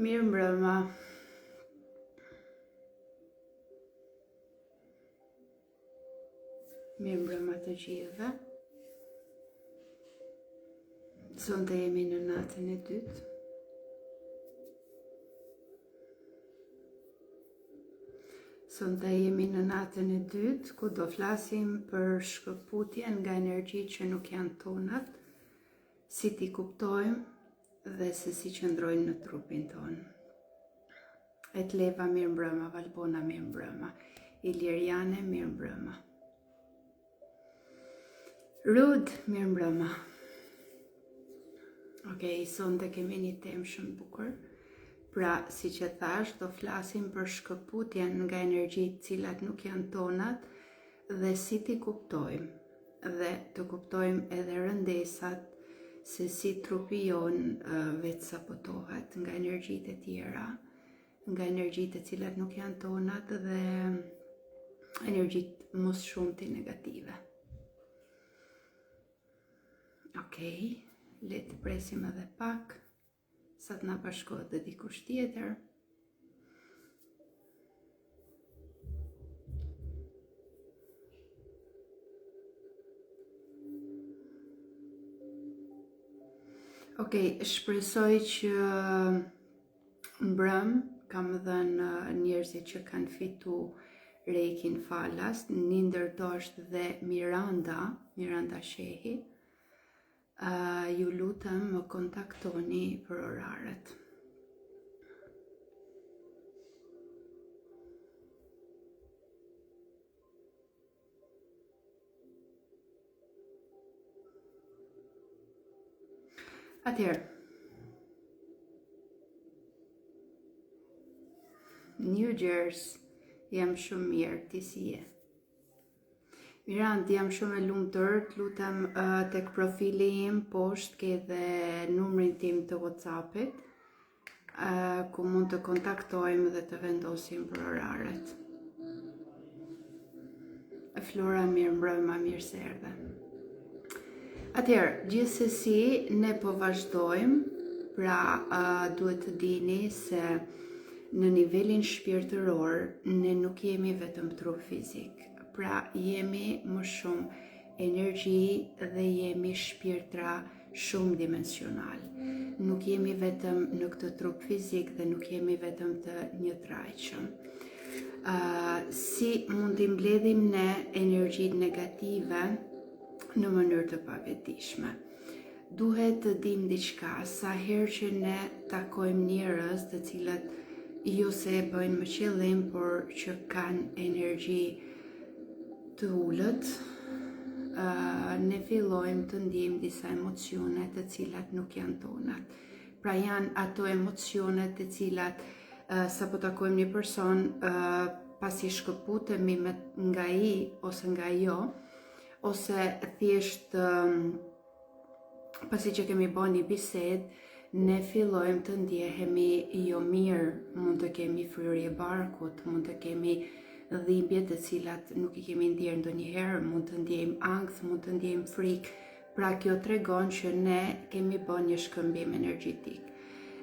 Mirë mbrëma. Mirë mbrëma të gjithëve. Sonte jemi në natën e dytë. Ku do flasim për shkëputjen nga energjitë që nuk janë tonat, si t'i kuptojmë dhe se si qëndrojnë në trupin tonë. Etleva mirë mbrëma, Valbona mirë mbrëma, Iliriane mirë mbrëma. Rud mirë mbrëma. Okej, sonte kemi një temë shumë bukur. Pra, si që thash, do flasim për shkëputjen nga energjitë cilat nuk janë tonat dhe si t'i kuptojmë dhe të kuptojmë edhe rëndesat se si trupi jonë vetë sabotohet nga energjitë e tjera, nga energjitë e cilat nuk janë tonat dhe energjitë mos shumti negative. Okej, le të presim edhe pak sa të na bashkohet dhe dikush tjetër. Okej, shpresoj që mbrëm kam dhënë njerëzit që kanë fitu Reikin falas, një ndër to është dhe Miranda Shehi. Ju lutem më kontaktoni për oraret. Atëherë, New Jersey, jam shumë mirë, ti si je? Mirand, jam shumë e lumtur, të lutem tek profili im poshtë ke dhe numrin tim të WhatsAppit, ku mund të kontaktojmë dhe të vendosim për oraret. Flora mirë mbrëma, mirë se erdhe. Atëherë, gjithsesi ne po vazhdojmë, pra duhet të dini se në nivelin shpirtëror ne nuk jemi vetëm trup fizik. Pra jemi më shumë energji dhe jemi shpirtra shumë dimensional. Nuk jemi vetëm në këtë trup fizik dhe nuk jemi vetëm të njëtrajtshëm. Si mund t'i mbledhim ne energjitë negative në mënyrë të pavetishme? Duhet të dim diçka, sa herë që ne takojmë njerëz të cilët jo se e bëjnë me qëllim, por që kanë energji të ullët, ne fillojmë të ndjejmë disa emocione të cilat nuk janë tonat. Pra janë ato emocione të cilat sa po takojmë një person, pasi shkëputemi nga ai ose nga jo, ose thjesht pasi që kemi bën një bisedë, ne fillojmë të ndjehemi jo mirë, mund të kemi fryrje barkut, mund të kemi dhimbje të cilat nuk i kemi ndjerë ndonjëherë, mund të ndjejmë ankth, mund të ndjejmë frikë. Pra kjo tregon që ne kemi bën një shkëmbim energjetik.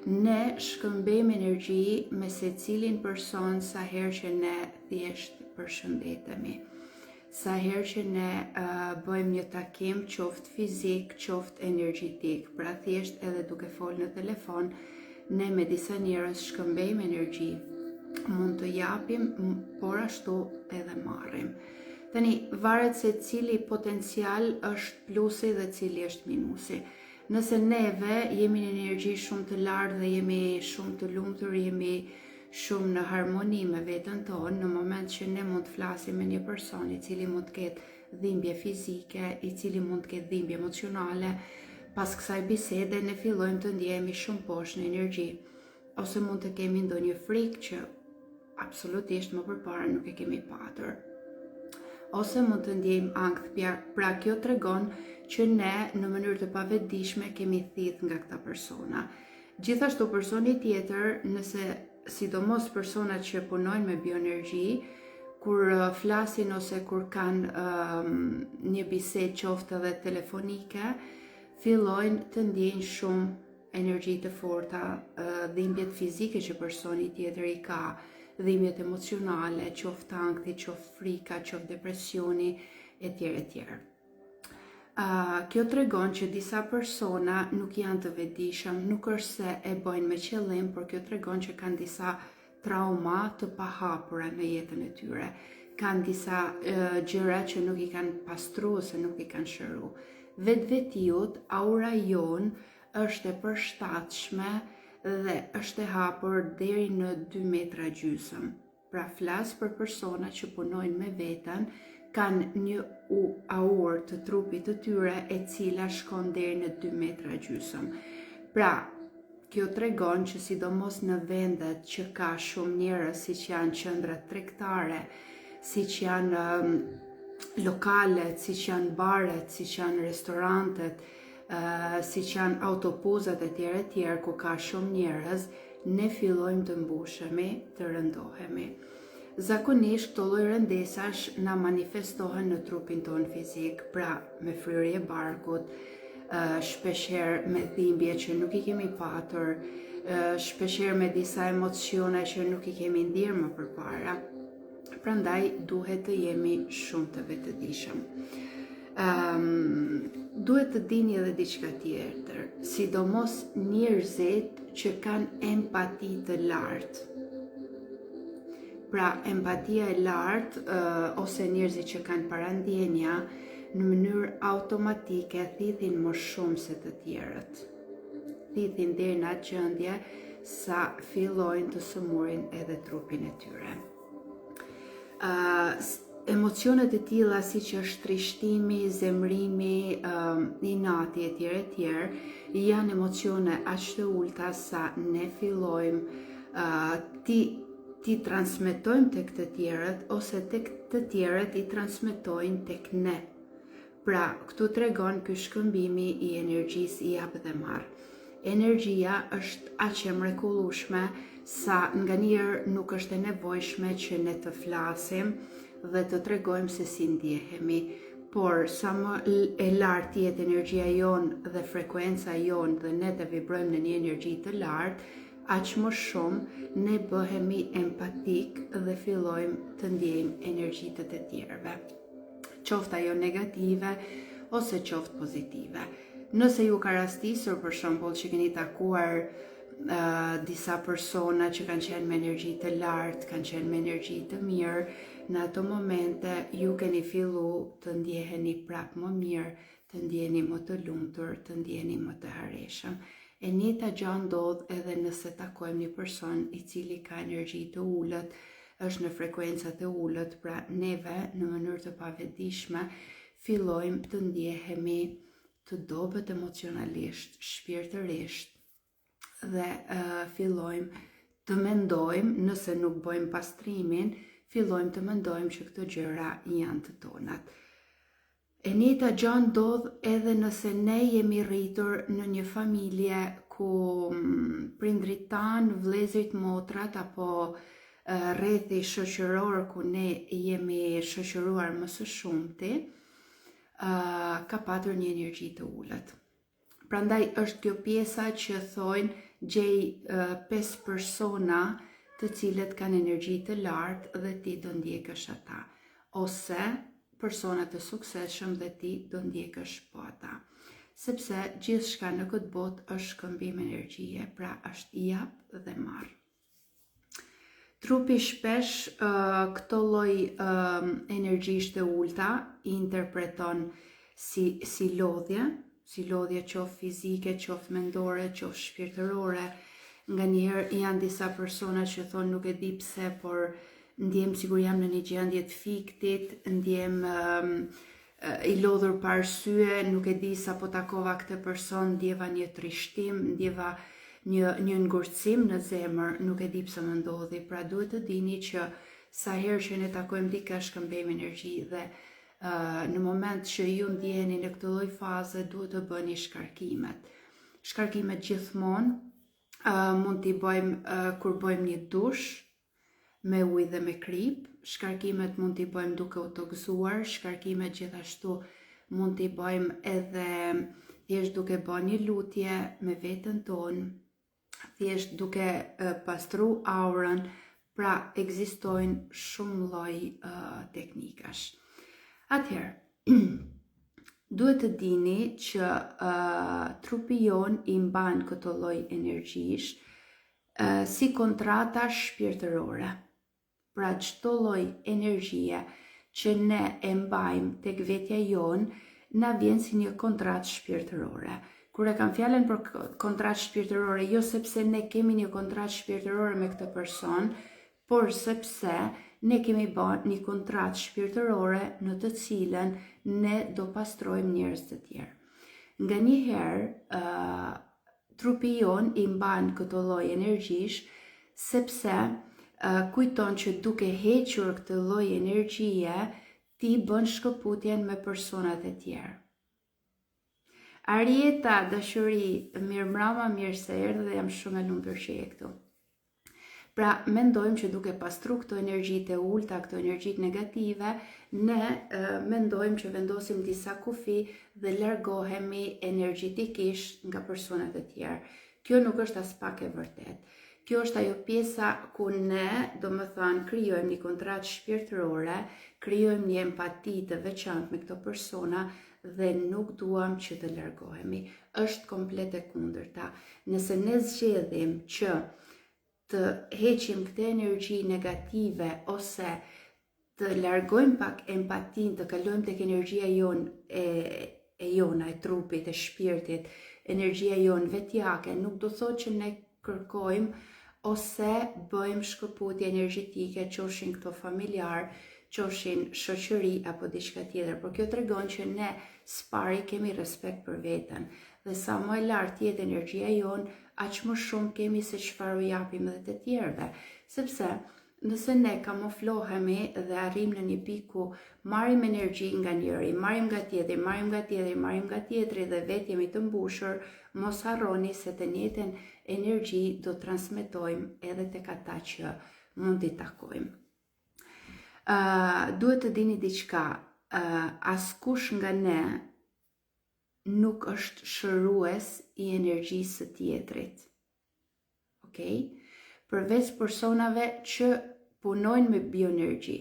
Ne shkëmbejmë energji me secilin person sa herë që ne thjesht përshëndetemi. Sa herë që ne bëjmë një takim, qoftë fizik, qoftë energjetik. Pra thjesht edhe duke folë në telefon, ne me disa njerëz shkëmbejmë energji. Mund të japim, por ashtu edhe marrim. Tani, varet se cili potencial është plusi dhe cili është minusi. Nëse neve jemi në energji shumë të lartë dhe jemi shumë të lumtur, jemi shumë në harmoni me veten tonë, në moment që ne mund të flasim me një person i cili mund të ketë dhimbje fizike, i cili mund të ketë dhimbje emocionale, pas kësaj bisede ne fillojmë të ndjehemi shumë poshtë në energji, ose mund të kemi ndonjë frikë që absolutisht më përpara nuk e kemi patur. Ose mund të ndjejmë ankth, pra kjo tregon që ne në mënyrë të pavetdijshme kemi thith nga këta persona. Gjithashtu personi tjetër, nëse sidomos personat që punojnë me bioenergji, kur flasin ose kur kanë një bisedë qoftë edhe telefonike, fillojnë të ndjejnë shumë energji të forta, dhimbjet fizike që personi tjetër i ka, dhimbjet emocionale, qoftë ankthi, qoftë frika, qoftë depresioni, etj. etj. Kjo tregon që disa persona nuk janë të vetëdijshëm, nuk është se e bëjnë me qëllim, por kjo tregon që kanë disa trauma të pahapura në jetën e tyre. Kanë disa gjëra që nuk i kanë pastru ose nuk i kanë shëru. Vetëvetiut, aura jon është e përshtatshme dhe është e hapur deri në 2 metra gjysmë. Pra flas për persona që punojnë me veten, kanë një aurë të trupit të tyre e cila shkon deri në 2 metra gjysmë. Pra, kjo tregon që sidomos në vendet që ka shumë njerëz, siç janë qendrat tregtare, siç janë lokalet, siç janë baret, siç janë restorantet, siç janë autobusat etj. Ku ka shumë njerëz, ne fillojmë të mbushemi, të rëndohemi. Zakonisht këto lloj rëndesash na manifestohen në trupin ton fizik, pra me fryrje barkut, shpeshherë me dhimbje që nuk i kemi patur, shpeshherë me disa emocione që nuk i kemi ndjerë më përpara. Prandaj duhet të jemi shumë të vetëdijshëm. Duhet të dini edhe diçka tjetër, sidomos njerëzit që kanë empati të lartë. Pra, empatia e lartë ose njerëzit që kanë parandjenja në mënyrë automatike thithin më shumë se të tjerët. Thithin deri në atë gjendje sa fillojnë të sëmurin edhe trupin e tyre. Emocionet e tilla siç është trishtimi, zemrimi, inati etj. Janë emocione aq të ulta sa ne fillojmë ti transmetojmë tek të tjerët ose tek të tjerët i transmetojnë tek ne. Pra, këtu tregon ky shkëmbimi i energjisë i jap dhe marr. Energjia është aq e mrekullueshme sa nganjëherë nuk është e nevojshme që ne të flasim dhe të tregojmë se si ndjehemi, por sa më e lartë jetë energjia jonë dhe frekuenca jonë dhe ne të vibrojmë në një energji të lartë, aq më shumë ne bëhemi empatik dhe fillojmë të ndjejmë energjitë të tjerëve, qoftë ajo negative ose qoftë pozitive. Nëse ju ka rastisur për shembull që keni takuar disa persona që kanë qenë me energji të lartë, kanë qenë me energji të mirë, në ato momente ju keni fillu të ndjeheni prapë më mirë, të ndjeheni më të lumtur, të ndjeheni më të harreshëm. E njëjta gjë ndodh edhe nëse takojmë një person i cili ka energji të ulët, është në frekuenca të ulët, pra neve në mënyrë të pavetëdijshme fillojmë të ndjehemi të dobët emocionalisht, shpirtërisht dhe fillojmë të mendojmë, nëse nuk bëjmë pastrimin, fillojmë të mendojmë që këto gjëra janë të tonat. E njëjta gjë ndodh edhe nëse ne jemi rritur në një familje ku prindrit tanë, vëllezërit, motrat apo rrethi shoqëror ku ne jemi shoqëruar më së shumti, ka patur një energji të ulët. Prandaj është kjo pjesa që thojnë gjej 5 persona të cilët kanë energji të lartë dhe ti do ndjekësh ata, ose persona të suksesshëm dhe ti do ndjekësh po ata. Sepse gjithçka në këtë botë është shkëmbim energjie, pra është jap dhe marr. Trupi shpesh këto lloj energjish të ulta i interpreton si lodhje qoftë fizike, qoftë mendore, qoftë shpirtërore. Nganjëherë janë disa persona që thonë nuk e di pse, por ndjem sigur jam në një gjendje të fiktit, ndjem i lodhur pa arsye, nuk e di sa po takova këtë person, ndjeva një trishtim, ndjeva një ngurtësim në zemër, nuk e di pse më ndodhi. Pra duhet të dini që sa herë që ne takojmë dikë shkëmbejmë energji dhe në moment që ju ndjeni në këtë lloj faze duhet të bëni shkarkimet. Shkarkimet gjithmonë mund t'i bëjmë kur bëjmë një dush me ujë dhe me krip, shkarkimet mund t'i bëjmë duke u tokëzuar, shkarkimet gjithashtu mund t'i bëjmë edhe thjesht duke bërë një lutje me veten tonë, thjesht duke pastru aurën, pra ekzistojnë shumë lloj teknikash. Atëherë, duhet të dini që trupi jon i mban këto lloj energjish si kontrata shpirtërore. Pra çdo lloj energjie që ne e mbajmë tek vetja jon, na vjen si një kontratë shpirtërore. Kur e kam fjalën për kontratë shpirtërore, jo sepse ne kemi një kontratë shpirtërore me këtë person, por sepse ne kemi bërë një kontratë shpirtërore në të cilën ne do pastrojmë njerëz të tjerë. Nganjëherë, trupi jon i mban këto lloj energjish, sepse kujton që duke hequr këtë lloj energjie, ti bën shkëputjen me personat e tjerë. Arieta, dashuri, mirë mbrëma, mirë se erdhe, jam shumë e lumtur që je këtu. Pra, mendojmë që duke pastru këto energjitë e ulta, këto energjitë negative, ne mendojmë që vendosim disa kufi dhe largohemi energjetikisht nga personat e tjerë. Kjo nuk është as pak e vërtet. Kjo është ajo pjesa ku ne, krijojmë një kontratë shpirtërore, krijojmë një empati të veçantë me këto persona dhe nuk duam që të largohemi. Është komplet e kundërta. Nëse ne zgjedhim që të heqim këtë energji negative ose të largojmë pak empatin, të kalojmë tek energjia jona, e trupit, e shpirtit, energjia jonë vetjake, nuk do thotë që ne kërkojmë ose bëjmë shkëputje energjetike, qofshin këto familjar, qofshin shoqëri apo diçka tjetër, por kjo tregon që ne s'pari kemi respekt për veten. Dhe sa më e lartë jetë energjia jonë, aq më shumë kemi se çfarë u japim edhe të tjerëve, sepse nëse ne kamuflohemi dhe arrim në një pikë ku marrim energji nga njëri, marrim nga tjetri, marrim nga tjetri dhe vetë jemi të mbushur, mos harroni se të njëjtën energji do transmetojmë edhe tek ata që mund t'i takojmë. Duhet të dini diçka, askush nga ne nuk është shërues i energjisë së tjetrit. Okej? Përveç personave që punojnë me bioenergji.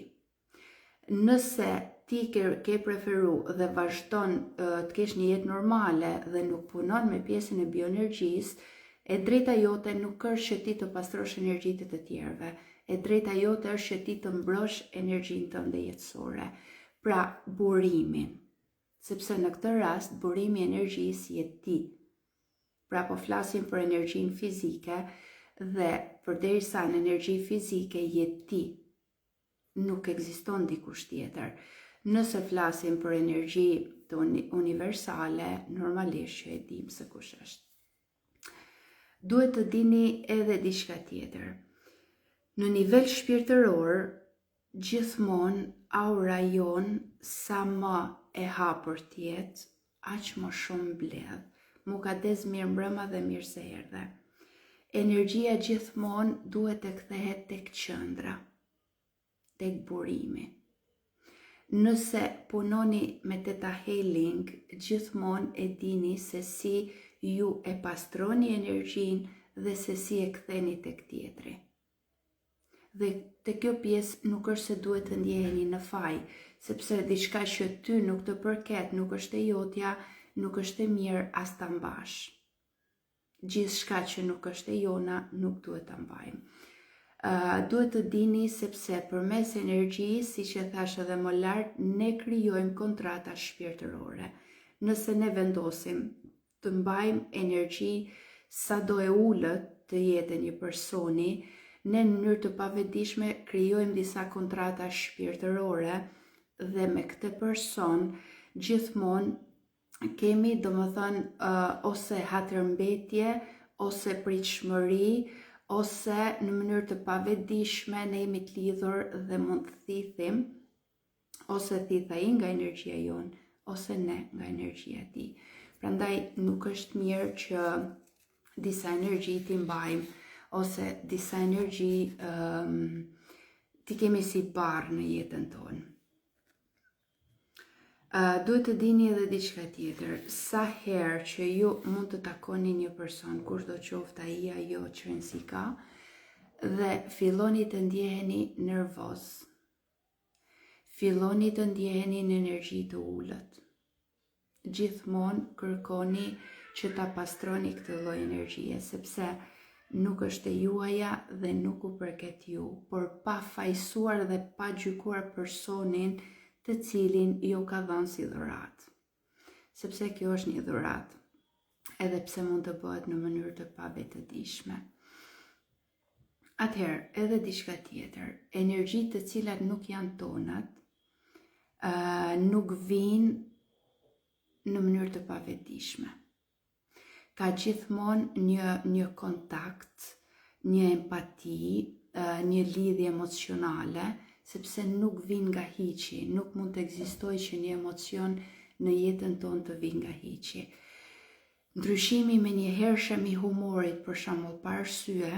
Nëse ti ke preferu dhe vazhdon të kesh një jetë normale dhe nuk punon me pjesën e bioenergjisë, e drejta jote nuk është që ti të pastrosh energjitë të tjerëve. E drejta jote është që ti të mbrosh energjinë tënde jetësore. Pra, burimin. Sepse në këtë rast, burimi i energjisë je ti. Pra, po flasim për energjinë fizike dhe përderisa në energji fizike je ti. Nuk ekziston dikush tjetër. Nëse flasim për energji të universale, normalisht që e dim se kush është. Duhet të dini edhe diçka tjetër. Në nivel shpirtëror, gjithmonë aura jon sa më e hapur tjetë, aq më shumë mbledh. Mu ka dez mirë mbrëma dhe mirë se erdhe. Energjia gjithmonë duhet të kthehet tek qendra, tek burimi. Nëse punoni me Theta Healing, gjithmonë e dini se si ju e pastroni energjinë dhe se si e ktheni tek tjetri. Dhe te kjo pjesë nuk është se duhet të ndjeheni në faj, sepse diçka që ty nuk të përket, nuk është e jotja, nuk është e mirë as ta mbash. Gjithçka që nuk është e jona, nuk duhet ta mbajmë. Duhet të dini sepse përmes energjisë, siç e thash edhe më lart, ne krijojmë kontrata shpirtërore. Nëse ne vendosim të mbajmë energji sado e ulët të jetë një personi, ne në mënyrë të pavetdijshme krijojmë disa kontrata shpirtërore dhe me këtë person gjithmonë kemi ose hatërmbetje, ose pritshmëri, ose në mënyrë të pavetdijshme ne jemi të lidhur dhe mund të thithim, ose thith ai nga energjia jonë, ose ne nga energjia e tij. Prandaj nuk është mirë që disa energji t'i mbajmë, ose disa energji t'i kemi si barë në jetën tonë. Duhet të dini edhe diçka tjetër, sa herë që ju mund të takoni një person, kushdo qoftë ai ajo që rëndësi ka, dhe filloni të ndjeheni nervoz, filloni të ndjeheni në energji të ullët. Gjithmonë kërkoni që ta pastroni këtë lloj energjie, sepse nuk është e juaja dhe nuk u përket ju, por pa fajsuar dhe pa gjykuar personin të cilin ju ka dhënë si dhuratë. Sepse kjo është një dhuratë, edhe pse mund të bëhet në mënyrë të pavetëdijshme. Atëherë, edhe diçka tjetër, energjitë të cilat nuk janë tonat, nuk vinë në mënyrë të pavetëdijshme. Ka gjithmonë një kontakt, një empati, një lidhje emocionale, sepse nuk vin nga hiqi, nuk mund të ekzistojë që një emocion në jetën tonë të vinë nga hiqi. Ndryshimi me një hershëm i humorit, për shembull, pa arsye,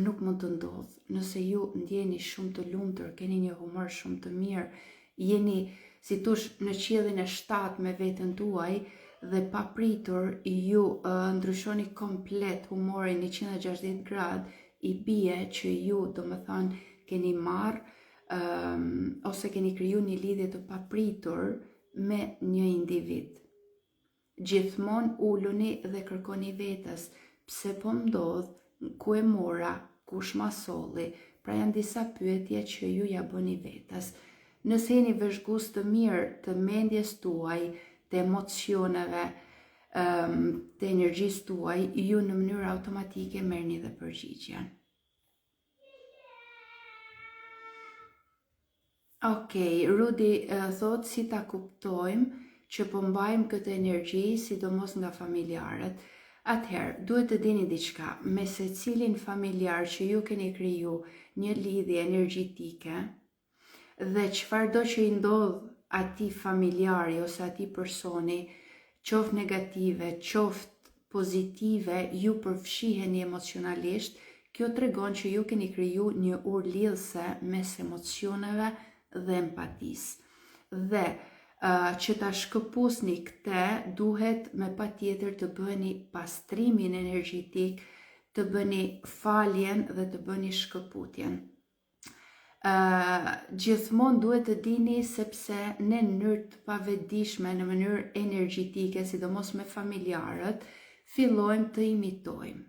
nuk mund të ndodhë. Nëse ju ndjeni shumë të lumtur, keni një humor shumë të mirë, jeni si tush në qiellin e 7 me veten tuaj dhe pa pritur ju ndryshoni komplet humorin 160 gradë, i bie që ju, domethënë, keni marrë ose keni kriju një lidhje të papritur me një individ. Gjithmonë uluni dhe kërkoni vetës, pse po ndodh, ku e mora, kush ma solli, pra janë disa pyetje që ju ja bëni vetës. Nëse jeni vëzhgues të mirë të mendjes tuaj, të emocioneve, të energjisë tuaj, ju në mënyrë automatike merrni dhe përgjigjen. Okej, Rudi thot si ta kuptojmë që po mbajmë këtë energji, sidomos nga familjarët. Atëherë, duhet të dini diçka, me secilin familjar që ju keni kriju një lidhje energjitike, dhe çfarëdo që i ndodh atij familjari ose atij personi, qoftë negative, qoftë pozitive, ju përfshiheni emocionalisht, kjo tregon që ju keni kriju një urë lidhëse mes emocioneve dhe empatisë. Dhe që ta shkëpusni këtë, duhet me patjetër të bëni pastrimin energjetik, të bëni faljen dhe të bëni shkëputjen. Gjithmonë duhet të dini sepse në mënyrë të pavetëdijshme, në mënyrë energjetike, sidomos me familjarët, fillojmë të imitojmë.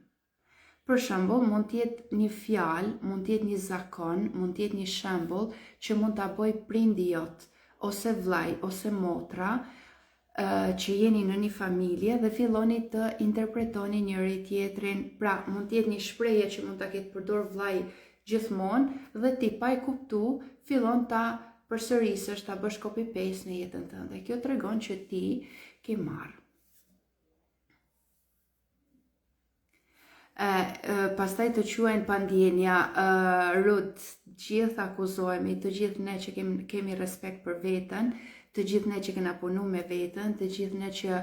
Për shembull, mund të jetë një fjalë, mund të jetë një zakon, mund të jetë një shembull që mund ta bëj prindi jot, ose vllai, ose motra, që jeni në një familje dhe filloni të interpretoni njëri tjetrin. Pra, mund të jetë një shprehje që mund ta ketë përdor vllai gjithmonë dhe ti pa e kuptu fillon ta përsërisësh, ta bësh copy paste në jetën tënde. Kjo tregon që ti ke marrë. Pastaj të quajnë pandjenja, Rut, gjithë akuzohemi, të gjithë ne që kemi respekt për veten, të gjithë ne që kena punu me veten, të gjithë ne që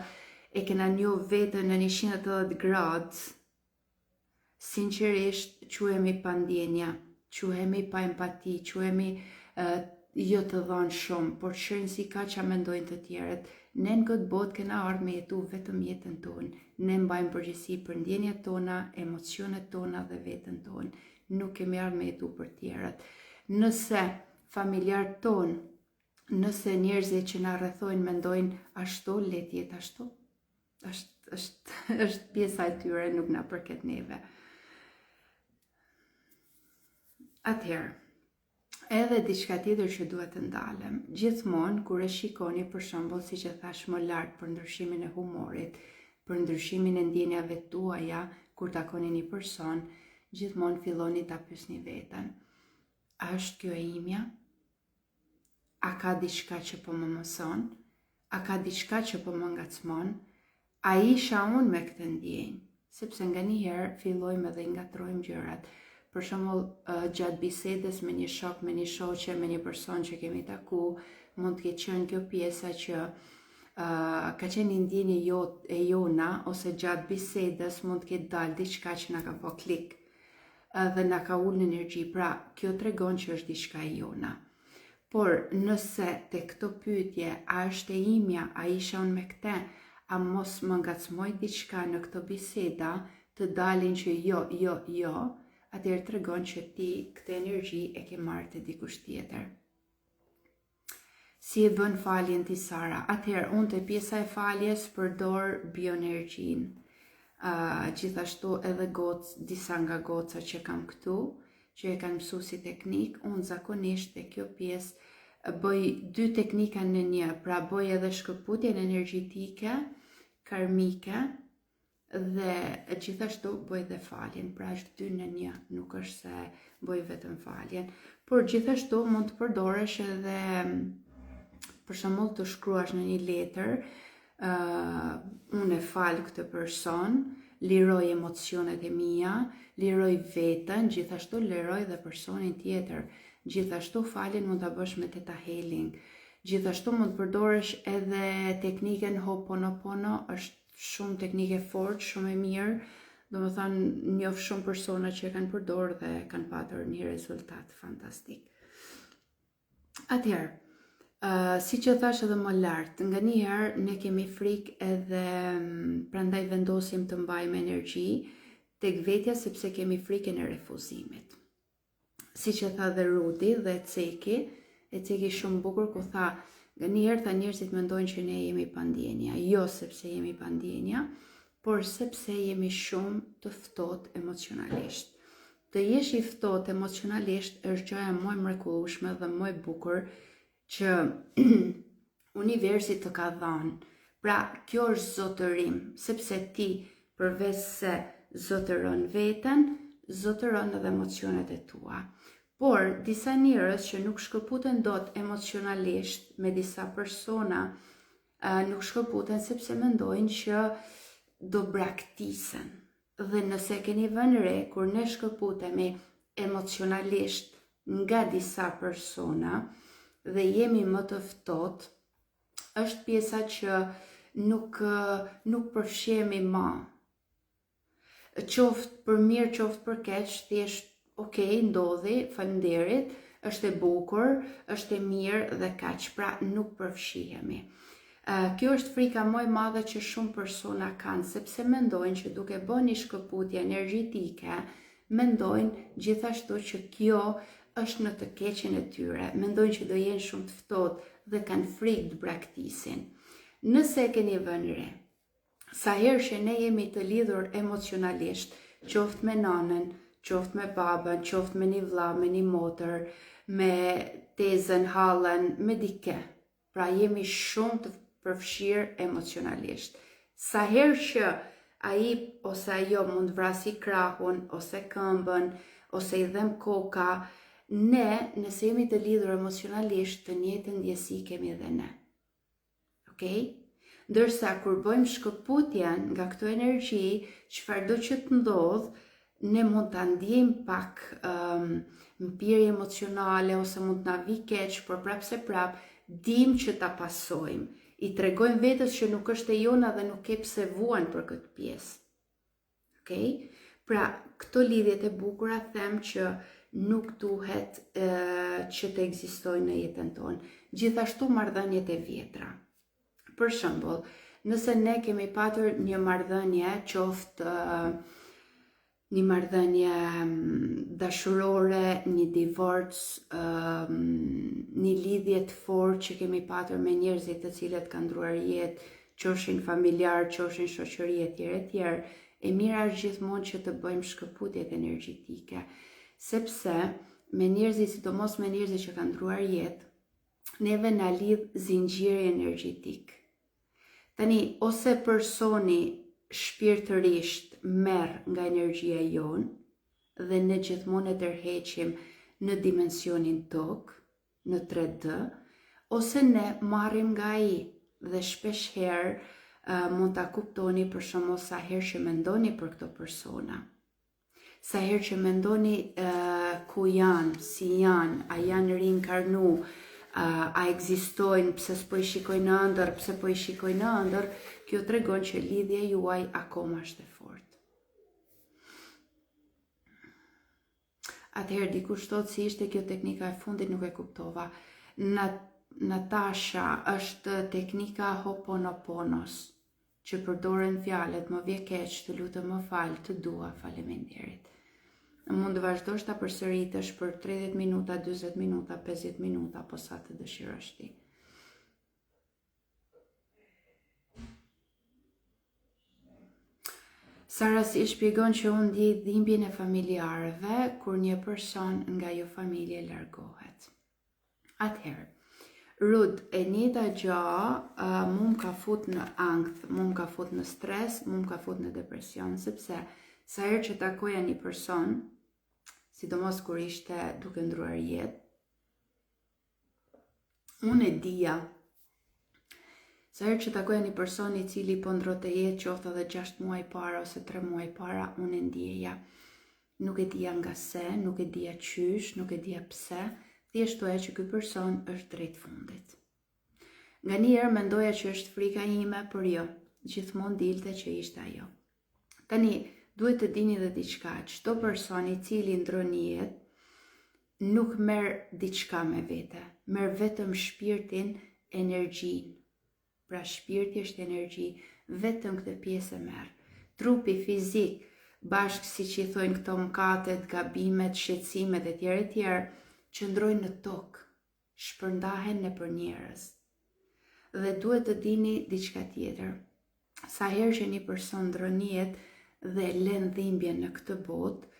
e kena njoh veten në 180 gradë, sinqerisht quhemi pandjenja, quhemi pa empati, quhemi jo të dhënë shumë, por shërën si ka që mendojnë të tjerët. Ne në këtë botë kena ardhur me jetu vetëm jetën tonë. Ne mbajmë përgjegjësi për ndjenjat tona, emocionet tona dhe veten tonë. Nuk kemi ardhur me jetu për tjerët. Nëse familjarët tonë, nëse njerëzit që na rrethojnë mendojnë ashtu, le të jetë ashtu. Është pjesa e tyre, nuk na përket neve. Atëherë, edhe diçka tjetër që duhet të ndalem. Gjithmonë kur e shikoni, për shembull, siç e thash më lart, për ndryshimin e humorit, për ndryshimin e ndjenjave tuaja kur takoni një person, gjithmonë filloni ta pyesni veten. A është kjo e imja? A ka diçka që po më mëson? A ka diçka që po më ngacmon? A isha unë me këtë ndjenjë? Sepse nganjëherë fillojmë edhe ngatrojmë gjërat. Për shembull, gjatë bisedës me një shok, me një shoqe, me një person që kemi taku, mund të ketë qenë kjo pjesa që ka qenë një ndjenjë e jona, ose gjatë bisedës mund të ketë dalë diçka që na ka bë klik dhe na ka ulë në energji. Pra, kjo tregon që është diçka e jona. Por nëse te këto pyetje, a është e imja, a isha unë me këte, a mos më ngacmoj diçka në këto biseda, të dalin që jo, atëherë tregon që ti këtë energji e ke marrë te dikush tjetër. Si e bën faljen ti Sara? Atëherë, unë te pjesa e faljes përdor bioenergjin. Gjithashtu edhe disa nga goca që kam këtu, që e kanë mësu si teknik, unë zakonisht e kjo pjesë bëj 2 teknika në një, pra bëj edhe shkëputjen energjitike, karmike, dhe gjithashtu bëj dhe faljen, pra është 2 në 1, nuk është se bëj vetëm faljen. Por gjithashtu mund të përdoresh edhe, për shembull të shkruash në një letër, unë e fal këtë person, liroj emocionet e mia, liroj veten, gjithashtu liroj dhe personin tjetër. Gjithashtu faljen mund ta bësh me Theta Healing. Gjithashtu mund të përdorësh edhe teknikën Ho'oponopono, është shumë teknike fort, shumë e mirë. Domethënë njoh shumë persona që e kanë përdorur dhe kanë patur një rezultat fantastik. Atëherë, si që thash edhe më lartë, nga njëherë ne kemi frikë edhe prandaj vendosim të mbajmë energji tek vetja sepse kemi frikën e refuzimit. Si që tha dhe Rudi dhe Eceki shumë bukur ku tha, nga njëherë tha njerëzit mendojnë që ne jemi pandjenja, jo sepse jemi pandjenja, por sepse jemi shumë të ftohtë emocionalisht. Të jesh i ftohtë emocionalisht është gjëja më e mrekullueshme dhe më e bukur që universi të ka dhënë. Pra, kjo është zotërim, sepse ti përveç se zotëron veten, zotëron edhe emocionet e tua. Por, disa njerëz që nuk shkëputen dot emocionalisht me disa persona, nuk shkëputen sepse mendojnë që do braktisen. Dhe nëse keni vënë re, kur ne shkëputemi emocionalisht nga disa persona dhe jemi më të ftohtë, është pjesa që nuk përfshihemi më. Qoftë për mirë, qoftë për keq, thjesht ndodhi, faleminderit, është e bukur, është e mirë dhe kaq, pra nuk përfshihemi. Kjo është frika më e madhe që shumë persona kanë, sepse mendojnë që duke bënë një shkëputje energjitike, mendojnë gjithashtu që kjo është në të keqen e tyre, mendojnë që do jenë shumë të ftohtë dhe kanë frikë të braktisin. Nëse keni vënë re, sa herë që ne jemi të lidhur emocionalisht, qoftë me nanën, qoftë me babën, qoftë me një vlla, me një motër, me tezën, hallën, me dikë, pra jemi shumë të përfshirë emocionalisht. Sa herë që ai ose ajo mund vrasi krahun, ose këmbën, ose i dhem koka, ne, nëse jemi të lidhur emocionalisht, të njëjtën ndjesi kemi edhe ne. Okej? Ndërsa kur bëjmë shkëputjen nga këto energji, çfarëdo që të ndodh, ne mund ta ndjejmë pak mpirje emocionale ose mund të na vi keq, por prapse dim që ta pasojmë. I tregojmë vetes që nuk është e jona dhe nuk ke pse vuan për këtë pjesë. Okej? Pra, këto lidhjet e bukura them që nuk duhet që të ekzistojnë në jetën tonë. Gjithashtu marrëdhëniet e vjetra. Për shembull, nëse ne kemi patur një marrëdhënie, qoftë një marrëdhënie dashurore, një divorc, një lidhje të fortë që kemi patur me njerëzit të cilët kanë ndruar jetë, qofshin familjar, qofshin shoqëri etj, e mira është gjithmonë që të bëjmë shkëputjet energjitike, sepse me njerëzit, sidomos me njerëzit që kanë ndruar jetë, neve na lidh zinxhiri energjitik. Tani, ose personi shpirtërisht merr nga energjia jonë dhe ne gjithmonë e tërheqim në dimensionin tokë, në 3D, ose ne marrim nga ai dhe shpesh herë mund ta kuptoni për shembull sa herë që mendoni për këto persona. Sa herë që mendoni ku janë, si janë, a janë rinkarnu, a ekzistojnë, pse s'po i shikoj në ëndër, pse po i shikoj në ëndër, kjo tregon që lidhja juaj akoma është e fortë. Atëherë dikush thotë si ishte kjo teknika e fundit, nuk e kuptova. Natasha është teknika Ho'oponoponos, që përdoren fjalët më vje keq, të lutem më fal, të dua, faleminderit. Mund të vazhdosh ta përsëritësh për 30 minuta, 40 minuta, 50 minuta, po sa të dëshirosh ti. Sara si shpjegon që unë ndjej dhimbjen e familjarëve kur një person nga jo familje largohet. Atëherë, Rud, e njëjta gjë mu më ka fut në ankth, mu më ka fut në stres, mu më ka fut në depresion, sepse sa herë që takoja një person, sidomos kur ishte duke ndruar jetë, unë e dija. Sa herë që takoja një person i cili po ndrote jetë, qoftë edhe 6 muaj para ose 3 muaj para, unë e ndjeja. Nuk e dija nga se, nuk e dija qysh, nuk e dija pse, thjesht doja që ky person është drejt fundit. Nga njerë mendoja që është frika ime, por jo, gjithmonë dilte që ishte ajo. Tani, duhet të dini dhe diçka, çdo person i cili ndron jetë nuk merr diçka me vete, merr vetëm shpirtin, energjinë. Pra shpirti është energji, vetëm këtë pjesë e merr. Trupi fizik, bashkë si që i thojnë këto mëkatet, gabimet, shqetësimet e tjerë, qëndrojnë në tokë, shpërndahen nëpër njerëz. Dhe duhet të dini diçka tjetër. Sa herë që një person ndron jetë dhe lën dhimbjen në këtë botë,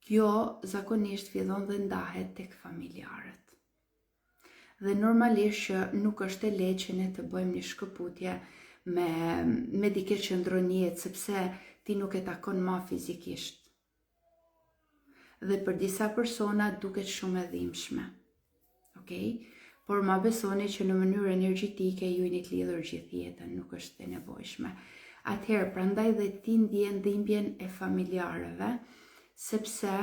kjo zakonisht fillon dhe ndahet tek familjarët. Dhe normalisht që nuk është e lehtë që ne të bëjmë një shkëputje me dikë që ndron jetë, sepse ti nuk e takon më fizikisht. Dhe për disa persona duket shumë e dhimbshme. Okej? Por ma besoni që në mënyrë energjetike ju jeni të lidhur gjithë jetën, nuk është e nevojshme. Atëherë, prandaj dhe ti ndjen dhimbjen e familjarëve, sepse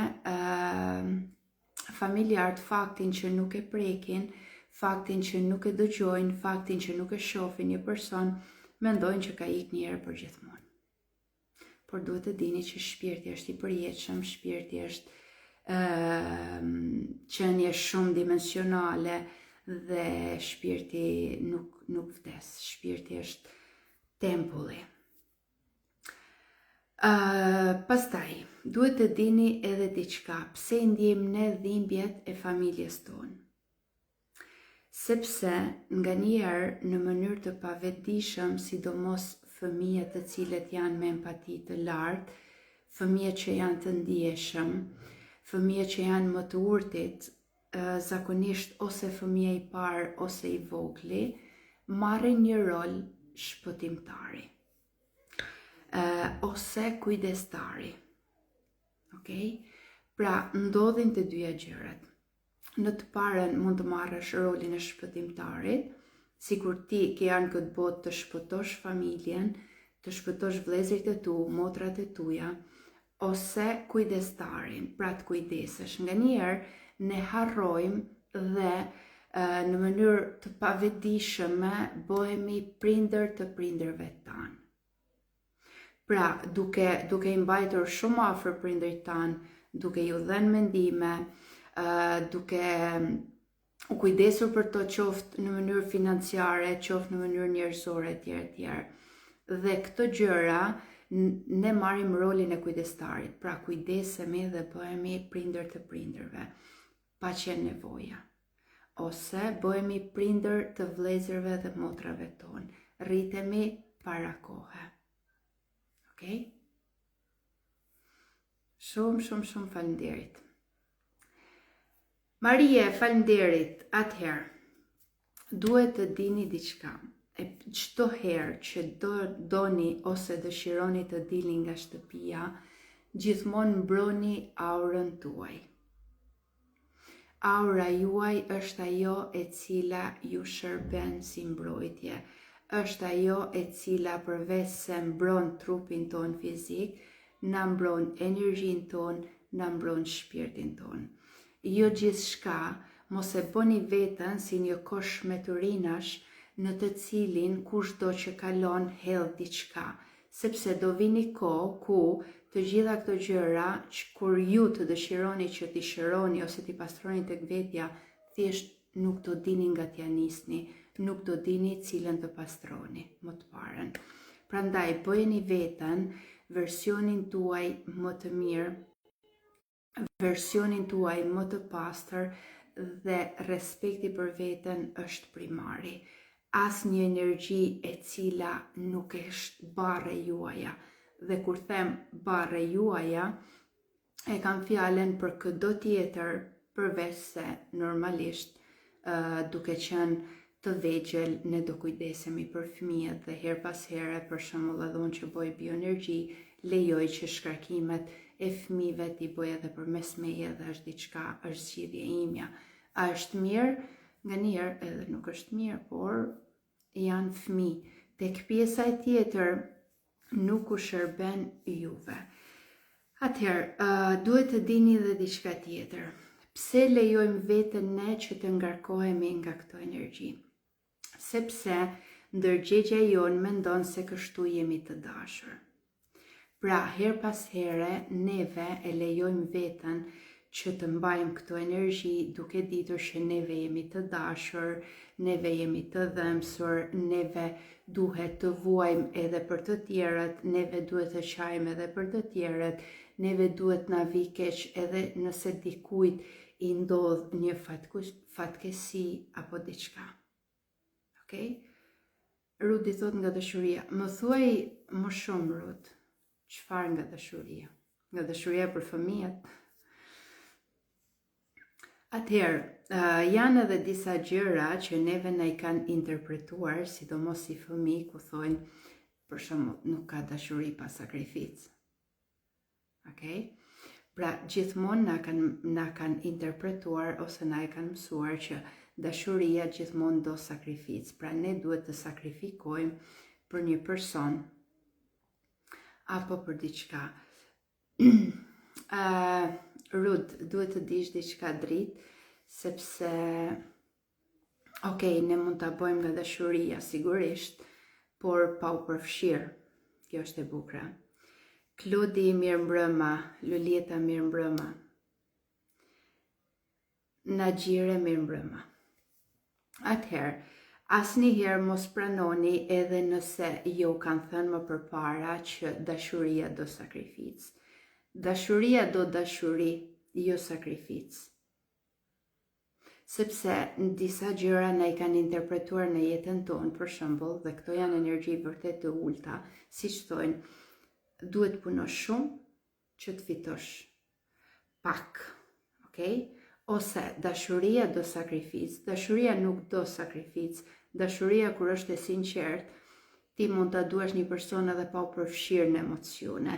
familjarët faktin që nuk e prekin, faktin që nuk e dëgjojnë, faktin që nuk e shohin një person, mendojnë që ka ikë një herë për gjithmonë. Por duhet të dini që shpirti është i përjetshëm, shpirti është qenie shumë dimensionale dhe shpirti nuk vdes, shpirti është tempulli. Pastaj, duhet të dini edhe diçka, pse ndjejmë ne dhimbjet e familjes tonë. Sepse nga njerë në mënyrë të pavetdijshëm, sidomos fëmijët të cilët janë me empati të lartë, fëmijët që janë të ndjeshëm, fëmijët që janë më të urtit, zakonisht ose fëmija i parë ose i vogli, marrin një rol shpëtimtari ose kujdestari. Okej? Pra, ndodhin të dyja gjërat. Në të parën mund të marrësh rolin e shpëtimtarit, sikur ti ke janë këtë botë të shpëtosh familjen, të shpëtosh vëllezërit e tu, motrat e tuja, ose kujdestarin, pra të kujdesesh. Nga njerë ne harrojmë dhe në mënyrë të pavetdijshme bëhemi prindër të prindërve tanë. Pra, duke i mbajtur shumë afër prindërit tanë, duke ju dhënë mendime, duke u kujdesur për to qoftë në mënyrë financiare, qoftë në mënyrë njerëzore etj. Dhe këto gjëra ne marrim rolin e kujdestarit, pra kujdesemi dhe bëhemi prindër të prindërve, pa qenë nevoja. Ose bëhemi prindër të vëllezërve dhe motrave tonë, rritemi para kohe. Okej? Shumë faleminderit. Marie, faleminderit. Atëherë, duhet të dini diçka. Çdo herë që doni ose dëshironi të dilni nga shtëpia, gjithmonë mbroni aurën tuaj. Aura juaj është ajo e cila ju shërben si mbrojtje. Është ajo e cila përveç se mbron trupin ton fizik, na mbron energjin ton, na mbron shpirtin ton. Jo gjithçka, mos e bëni veten si një kosh me turinash në të cilin kushdo që kalon hedh diçka, sepse do vini kohë ku të gjitha këto gjëra, kur ju të dëshironi që t'i shëroni ose t'i pastroni tek vetja, thjesht nuk do dini nga t'ja nisni, nuk do dini cilën të pastroni më të parën. Prandaj, bëjeni veten versionin tuaj më të mirë, versionin tuaj më të pastër dhe respekti për veten është primari. As një energji e cila nuk është barre juaja. Dhe kur them barre juaja, e kam fjalen për këdo tjetër përveç se normalisht duke qenë të vegjël ne do kujdesemi për fëmijët dhe her pas here, për shembull edhe unë që bëj bioenergji, lejoj që shkarkimet e fëmijëve t'i bëj edhe përmes meje dhe është diçka, është zgjidhje imja. A është mirë? Nganjëherë edhe nuk është mirë, por janë fëmijë. Tek pjesa e tjetër nuk u shërben juve. Atëherë, duhet të dini dhe diçka tjetër. Pse lejojmë veten ne që të ngarkohemi nga këto energji? Sepse ndërgjegja jonë mendon se kështu jemi të dashur. Pra, her pas here, neve e lejojmë veten që të mbajmë këto energji duke ditur që neve jemi të dashur, neve jemi të dhëmsur, neve duhet të vuajmë edhe për të tjerët, neve duhet të qajmë edhe për të tjerët, neve duhet na vi keq edhe nëse dikujt i ndodh një fatkesi apo diçka. Okej? Rudi thot nga dashuria. Më thuaj më shumë, Rud, çfarë nga dashuria? Nga dashuria për fëmijët? Atëherë, janë edhe disa gjëra që neve na i kanë interpretuar, sidomos si fëmijë, ku thonë, për shembull, nuk ka dashuri pa sakrificë. Okej? Pra, gjithmonë na kanë interpretuar ose na e kanë mësuar që dashuria gjithmonë do sakrificë. Pra, ne duhet të sakrifikojmë për një person apo për diçka. Rud, duhet të dish diçka dritë, sepse ne mund ta bëjmë nga dashuria sigurisht, por pa u përfshirë. Kjo është e bukra. Klodi, mirë mbrëma. Lulieta, mirë mbrëma. Nagjire, mirë mbrëma. Atëherë, asnjëherë mos pranoni edhe nëse ju kanë thënë më përpara që dashuria do sakrificë. Dashuria do dashuri, jo sakrificë. Sepse në disa gjëra na i kanë interpretuar në jetën tonë, për shembull, dhe këto janë energji vërtet të ulta, siç thonë, duhet punosh shumë që të fitosh pak. Okej? Ose dashuria do sakrificë, dashuria nuk do sakrificë, dashuria kur është e sinqertë, ti mund ta duash një person edhe pa u përfshirë në emocione.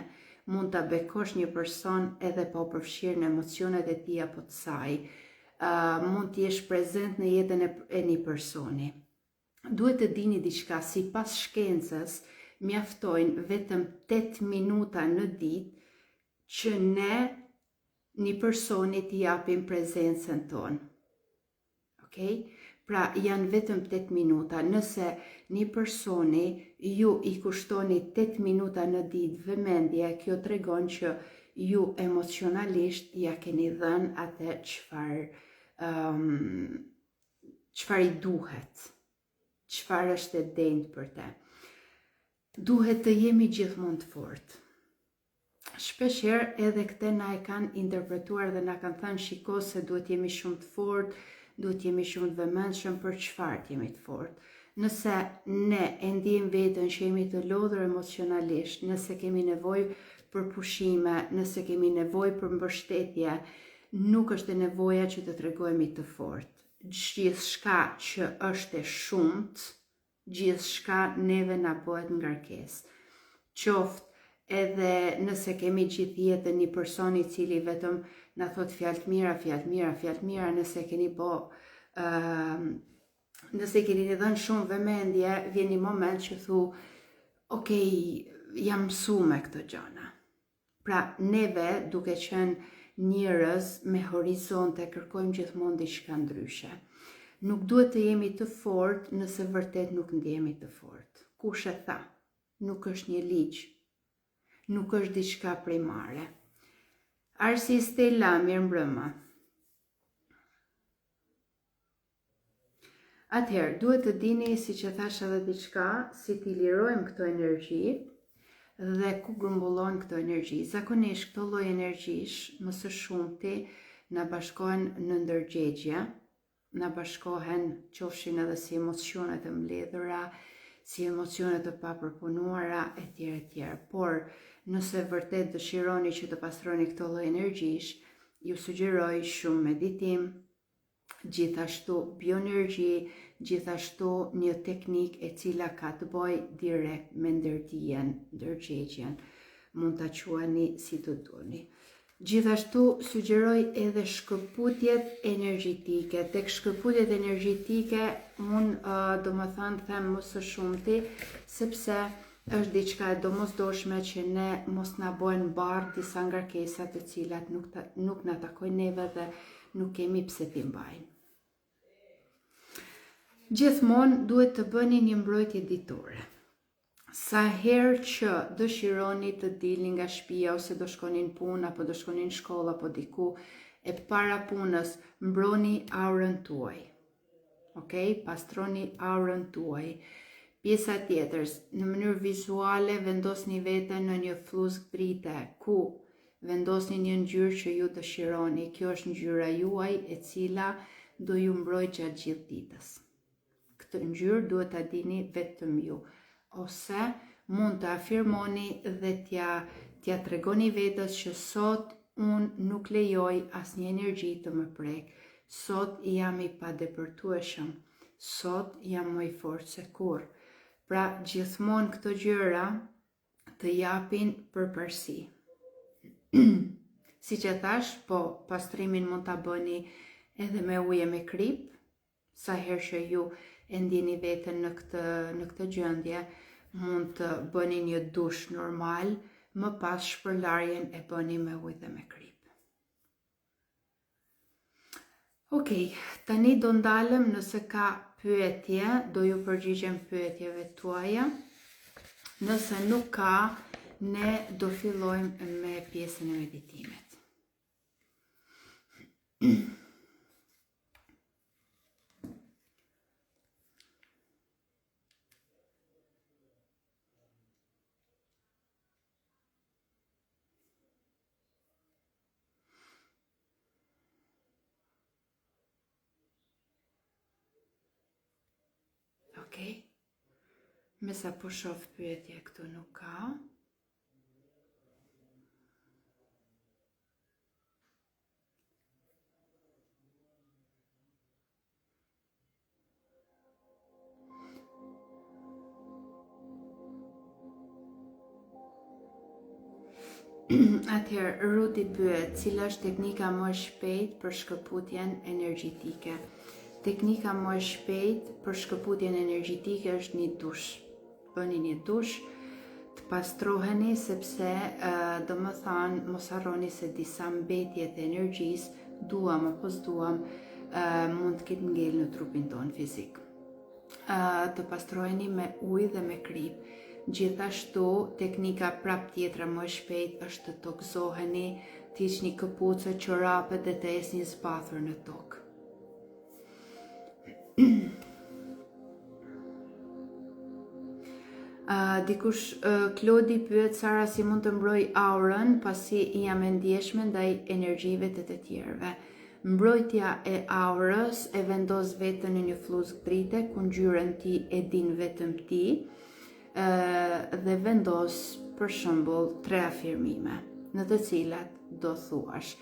Mund ta bekosh një person edhe pa u përfshirë në emocionet e tij apo të saj. Mund të jesh prezent në jetën e një personi. Duhet të dini diçka, sipas shkencës, mjaftojnë vetëm 8 minuta në ditë që ne një personi t'i japim prezencën tonë. Okej? Pra, janë vetëm 8 minuta. Nëse një personi ju i kushtoni 8 minuta në ditë vëmendje, kjo tregon që ju emocionalisht ja keni dhënë atë çfarë i duhet, çfarë është e denjtë për te. Duhet të jemi gjithmonë të fortë. Shpeshherë edhe këte na e kanë interpretuar dhe na kanë thënë shiko se duhet jemi shumë të fortë, duhet jemi shumë të vëmendshëm, për çfarë jemi të fortë. Nëse ne e ndjejmë veten që jemi të lodhur emocionalisht, nëse kemi nevojë për pushime, nëse kemi nevojë për mbështetje, nuk është e nevoja që të tregojmë të fortë. Gjithçka që është e shumtë, gjithçka neve na bëhet ngarkesë. Qoftë edhe nëse kemi gjithë jetën një person i cili vetëm na thot fjalë të mira, nëse keni nëse keni dhënë shumë vëmendje, vjen një moment që thu, jam mësuar me këto gjëra. Pra, neve duke qenë njerëz me horizonte kërkojmë gjithmonë diçka ndryshe. Nuk duhet të jemi të fortë nëse vërtet nuk ndjehemi të fortë. Kush e tha? Nuk është një ligj. Nuk është diçka primare. Arsi Stella, mirë mbrëma. Atëherë, duhet të dini, si që thash edhe diçka, si t'i lirojmë këto energji dhe ku grumbullojnë këto energji. Zakonisht këto lloj energjish më së shumti na bashkohen në ndërgjegje, na bashkohen qofshin edhe si emocionet e mbledhura, si emocionet të papërpunuara, etj. etj. Por nëse vërtet dëshironi që të pastroni këto lloj energjish, ju sugjeroj shumë meditim, gjithashtu bioenergji, gjithashtu një teknik e cila ka të bëjë direkt me ndërdijen, ndërgjegjen, mund ta quani si të doni. Gjithashtu sugjeroj edhe shkëputjet energjitike. Tek shkëputjet energjitike unë domethënë them më së shumti, sepse është diçka e domosdoshme që ne mos na bëjnë barë disa ngarkesa të cilat nuk na takojnë neve dhe nuk kemi pse t'i mbajnë. Gjithmonë duhet të bëni një mbrojtje ditore. Sa herë që dëshironi të dilni nga shtëpia ose do shkonin punë apo do shkonin shkollë apo diku, e para punës mbroni aurën tuaj. Okej, pastroni aurën tuaj. Pjesa tjetër, në mënyrë vizuale vendosni veten në një fluzg drite, ku vendosni një ngjyrë që ju dëshironi. Kjo është ngjyra juaj e cila do ju mbrojë gjatë gjithë ditës. Këtë ngjyrë duhet ta dini vetëm ju, ose mund të afirmoni dhe t'ja tregoni vetes që sot unë nuk lejoj asnjë energji të më prek. Sot jam i padepërtueshëm. Sot jam më i fortë se kurrë. Pra gjithmonë këto gjëra të japin përparësi. Si që thash, po pastrimin mund ta bëni edhe me ujë me krip, sa herë që ju e ndjeni veten në këtë gjendje, mund të bëni një dush normal, më pas shpërlarjen e bëni me ujë dhe me krip. Okej, tani do ndalem, nëse ka pyetje, do ju përgjigjem pyetjeve tuaja. Nëse nuk ka, ne do fillojmë me pjesën e meditimet. Okej, me sa po shoh pyetje këtu nuk ka. Atëherë, Rudi pyet, cila është teknika më e shpejtë për shkëputjen energjitike? Teknika më e shpejtë për shkëputjen energjitike është një dush. Bëni një dush, të pastroheni, sepse domethënë mos harroni se disa mbetje të energjisë, duam apo s'duam, mund të ketë ngel në trupin tonë fizik. Të pastroheni me ujë dhe me krip. Gjithashtu, teknika prap tjetra më e shpejtë është të tokëzoheni, të hiqni këpucët, çorapet dhe të esni zbathur në tokë. Klodi pyet, Sara, si mund të mbroj aurën pasi jam e ndjeshme ndaj energjive të tjerëve. Mbrojtja e aurës e vendos veten në një fluzg drite ku ngjyrën ti e din vetëm ti, dhe vendos për shembull 3 afirmime, në të cilat do thuash: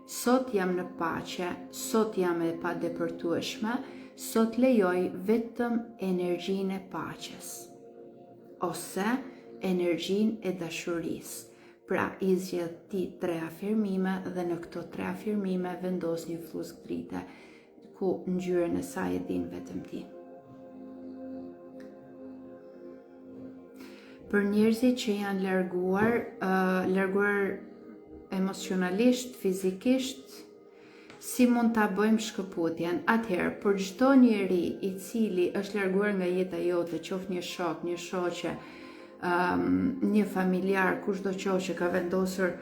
sot jam në paqe, sot jam e padepërtueshme, sot lejoj vetëm energjinë e paqes, ose energjinë e dashurisë. Pra, i zgjedh ti 3 afirmime dhe në këto 3 afirmime vendos një fluzg drite ku ngjyrën e saj e din vetëm ti. Për njerëzit që janë larguar emocionalisht, fizikisht, si mund ta bëjmë shkëputjen? Atëherë, për çdo njeri i cili është larguar nga jeta jote, qoftë një shok, një shoqe, një familjar, kushdo që ka vendosur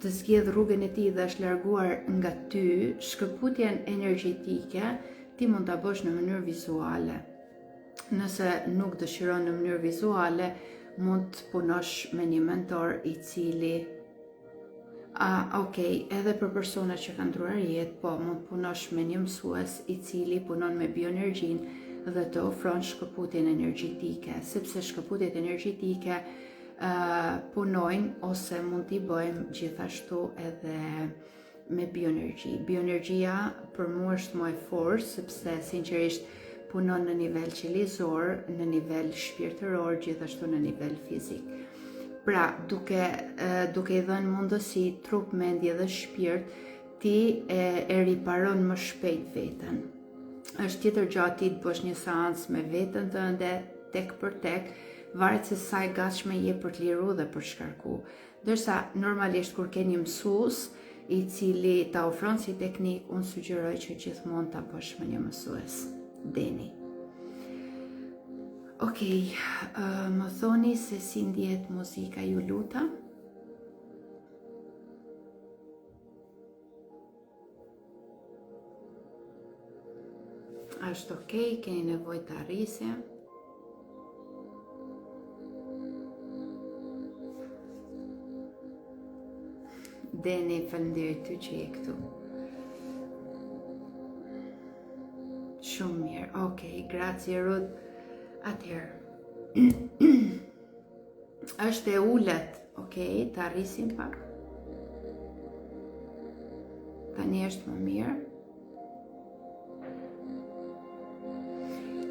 të zgjedh rrugën e tij dhe është larguar nga ty, shkëputjen energjitike ti mund ta bësh në mënyrë vizuale. Nëse nuk dëshiron në mënyrë vizuale, mund të punosh me një mentor i cili edhe për persona që kanë ndruar jetë, po mund punosh me një mësues i cili punon me bioenergjinë dhe të ofron shkëputjen energjetike, sepse shkëputjet energjetike punojnë ose mund t'i bëjmë gjithashtu edhe me bioenergji. Bioenergjia për mua është më e fortë sepse sinqerisht punon në nivel qelizor, në nivel shpirtëror, gjithashtu në nivel fizik. Pra, duke i dhënë mundësi trup, mendje dhe shpirt, ti e riparon më shpejt veten. Është tjetër gjatë ti të bësh një seancë me veten tënde, tek për tek, varet se sa e gatshme je për të liru dhe për shkarku. Ndërsa normalisht kur ke një mësues i cili ta ofron si teknik, unë sugjeroj që gjithmonë ta bësh me një mësues. Deni. Okej, më thoni se si ndjet muzika, ju luta. Është okej, keni nevojë të arrisje. Deni, faleminderit ty që je këtu. Shumë mirë, okej, grazie Ruth. Atëherë, është e ullet, okej, të arrisim pak. Tani është më mirë.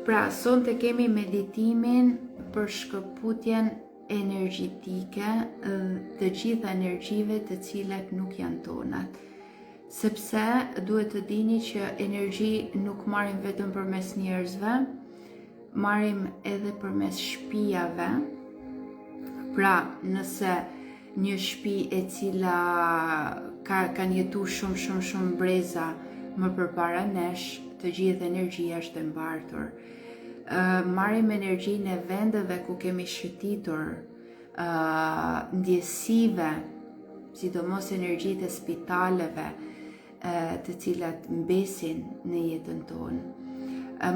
Pra, sonte kemi meditimin për shkëputjen energjetike të gjitha energjive të cilat nuk janë tonat. Sepse duhet të dini që energji nuk marrim vetëm përmes njerëzve, marrim edhe përmes shtëpiave. Pra, nëse një shtëpi e cila kanë jetu shumë breza më përpara nesh, të gjithë energjia është e mbartur. Marrim energjinë e vendeve ku kemi shëtitur, ndjesive, sidomos energjitë e spitaleve, të cilat mbesin në jetën tonë.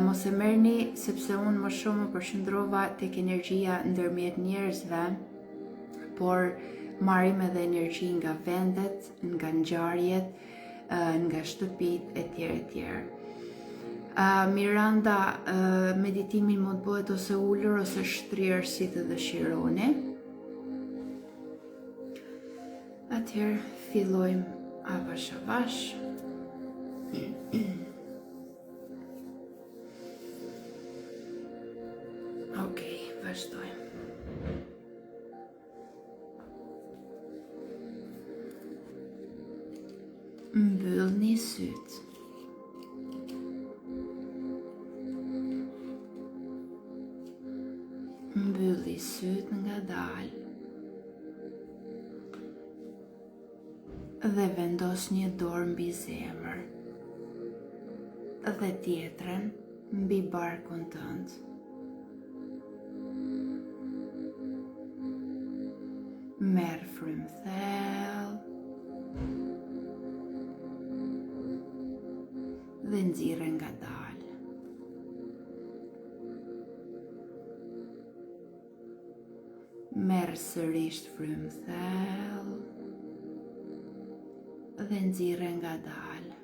Mos e merrni sepse unë më shumë më përqendrova tek energjia ndërmjet njerëzve, por marrim edhe energji nga vendet, nga ngjarjet, nga shtëpitë etj. Miranda, meditimin mund bëhet ose ulur ose shtrirë si të dëshironi. Atëherë fillojmë avash avash. Okej, vazhdojmë. Mbyllni sytë. Mbylli sytë ngadalë. Dhe vendos një dorë mbi zemër dhe tjetrën mbi barkun tënd. Merr frymë thellë dhe nxirre ngadalë. Merr sërish frymë thellë dhe nxirre ngadalë.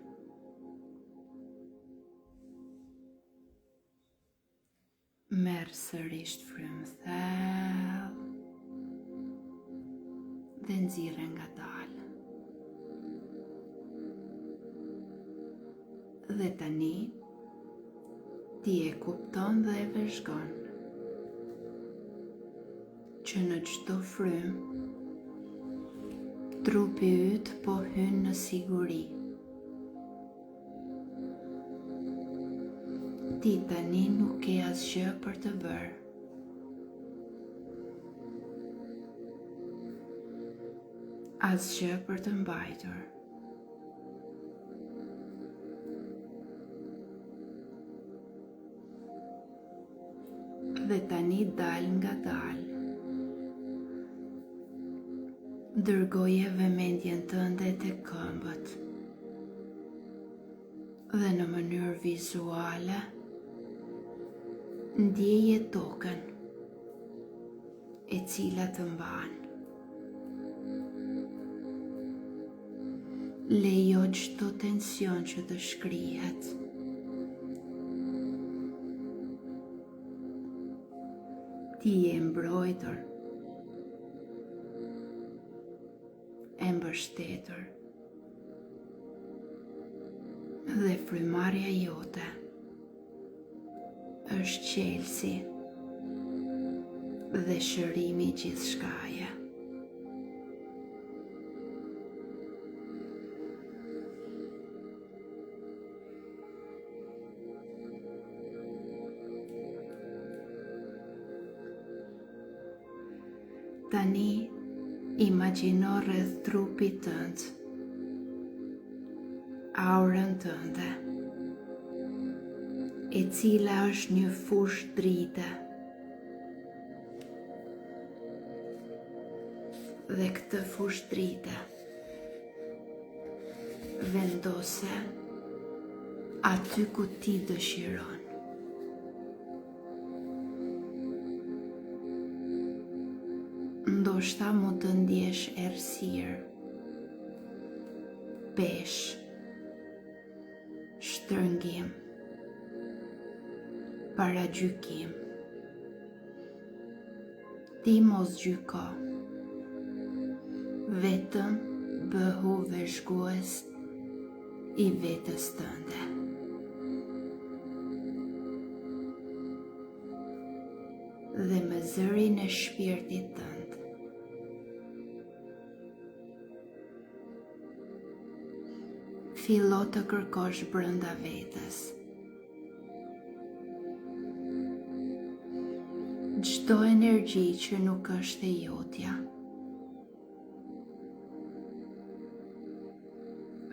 Merr sërish frymë thellë dhe nxirre ngadalë. Dhe tani ti e kupton dhe e vëzhgon që në çdo frymë trupi yt po hyn në siguri. Ti tani nuk ke asgjë për të bërë. Asgjë për të mbajtur. Dhe tani dal ngadalë. Dërgoje vëmendjen tënde te këmbët. dhe në mënyrë vizuale ndjeje tokën e cila të mban. Lejo çdo tension që të shkrihet. Ti je mbrojtur, e mbështetur, dhe frymarrja jote është qelësi dhe shërimi i gjithçkaje. Tani, imagjino rreth trupit tënd aurën tënde, e cila është një fushë drite. Dhe këtë fushë drite vendose aty ku ti dëshiron. Ndoshta mund të ndjesh errësirë, peshë, shtrëngim, paragjykim. Ti mos gjyko, vetëm bëhu vëzhgues i vetes tënde. Dhe me zërin e shpirtit tënd, fillo të kërkosh brenda vetes çdo energji që nuk është e jotja.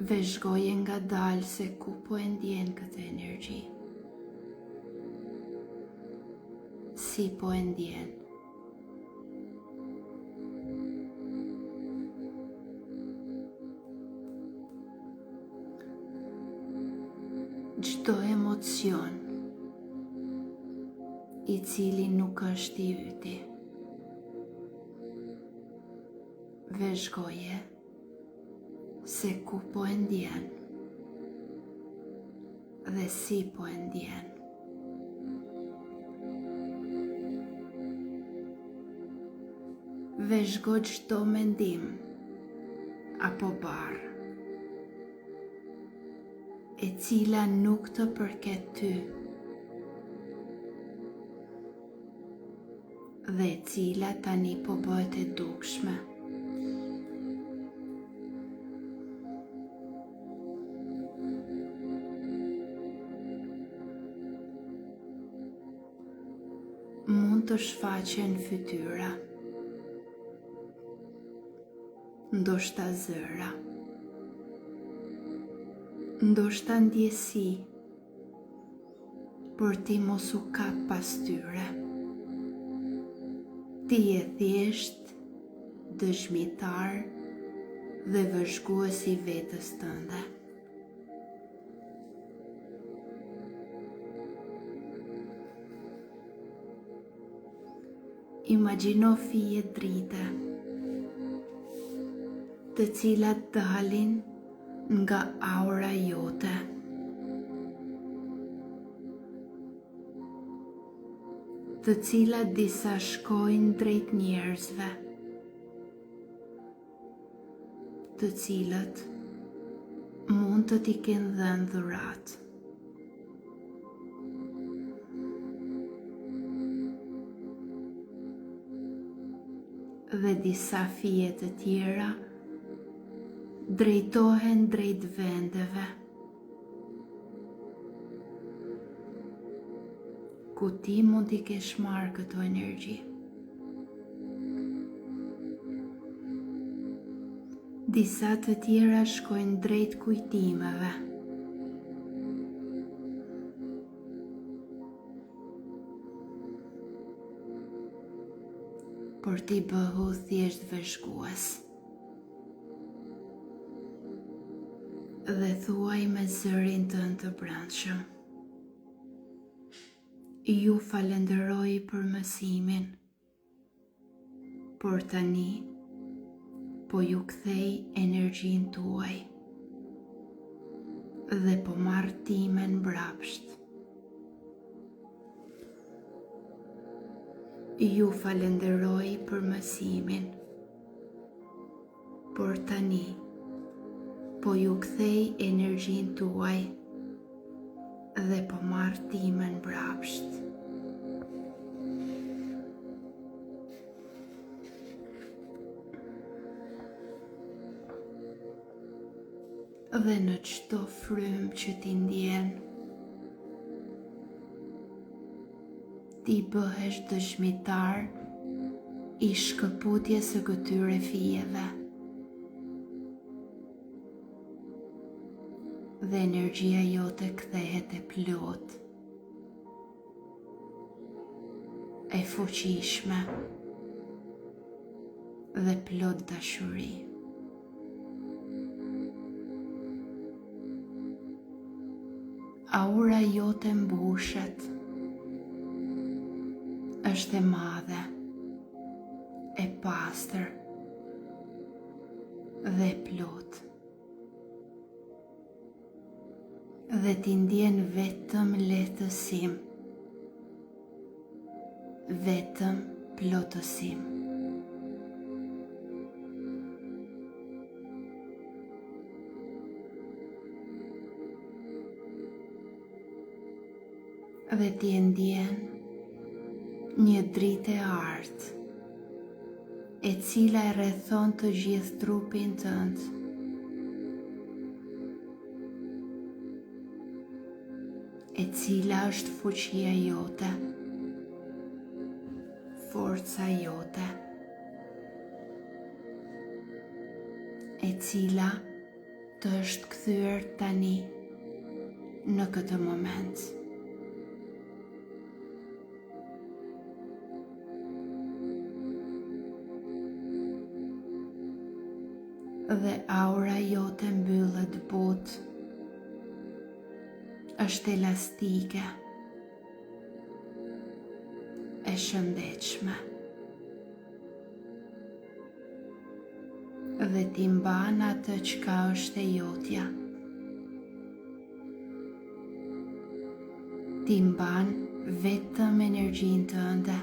Vëzhgoje ngadalë se ku po e ndjen këtë energji. Si po e ndjen. Çdo emocion i cili nuk është i yti, vëzhgoje se ku po e ndjen dhe si po e ndjen. Vëzhgo çdo mendim apo barë e cila nuk të përket ty dhe e cila tani po bëhet e dukshme. Mund të shfaqen fytyra, ndoshta zëra, ndoshta ndjesi, por ti mos u kap pas tyre. Ti je thjesht dëshmitar dhe vëzhgues i vetes tënde. Imagjino fije drite, të cilat dalin nga aura jote. Të cilat disa shkojnë drejt njerëzve, të cilët mund të t'i kenë dhënë dhuratë. Dhe disa fije të tjera drejtohen drejt vendeve ku ti mund t'i kesh marrë këto energji. Disa të tjera shkojnë drejt kujtimeve. Por ti bëhu thjesht vëzhgues. dhe thuaj me zërin tënd të brendshëm. Ju falenderoj për mësimin, por tani po ju kthej energjin tuaj dhe po marr timen mbrapsht. Ju falenderoj për mësimin, por tani po ju kthej energjin tuaj dhe po marr timen mbrapsht. Dhe në çdo frymë që ti ndjen, ti bëhesh dëshmitar i shkëputjes së këtyre fijeve. Dhe energjia jote kthehet e plot, e fuqishme dhe plot dashuri. Aura jote mbushet, është e madhe, e pastër dhe e plot. Dhe ti ndjen vetëm lehtësim, vetëm plotësim. Dhe ti ndjen një dritë e artë, e cila e rrethon të gjithë trupin tënd. E cila është fuqia jote, forca jote, e cila të është kthyer tani në këtë moment. Dhe aura jote mbyllet butë, është elastike, e shëndetshme. Dhe ti mban atë çka është e jotja. Ti mban vetëm energjinë tënde.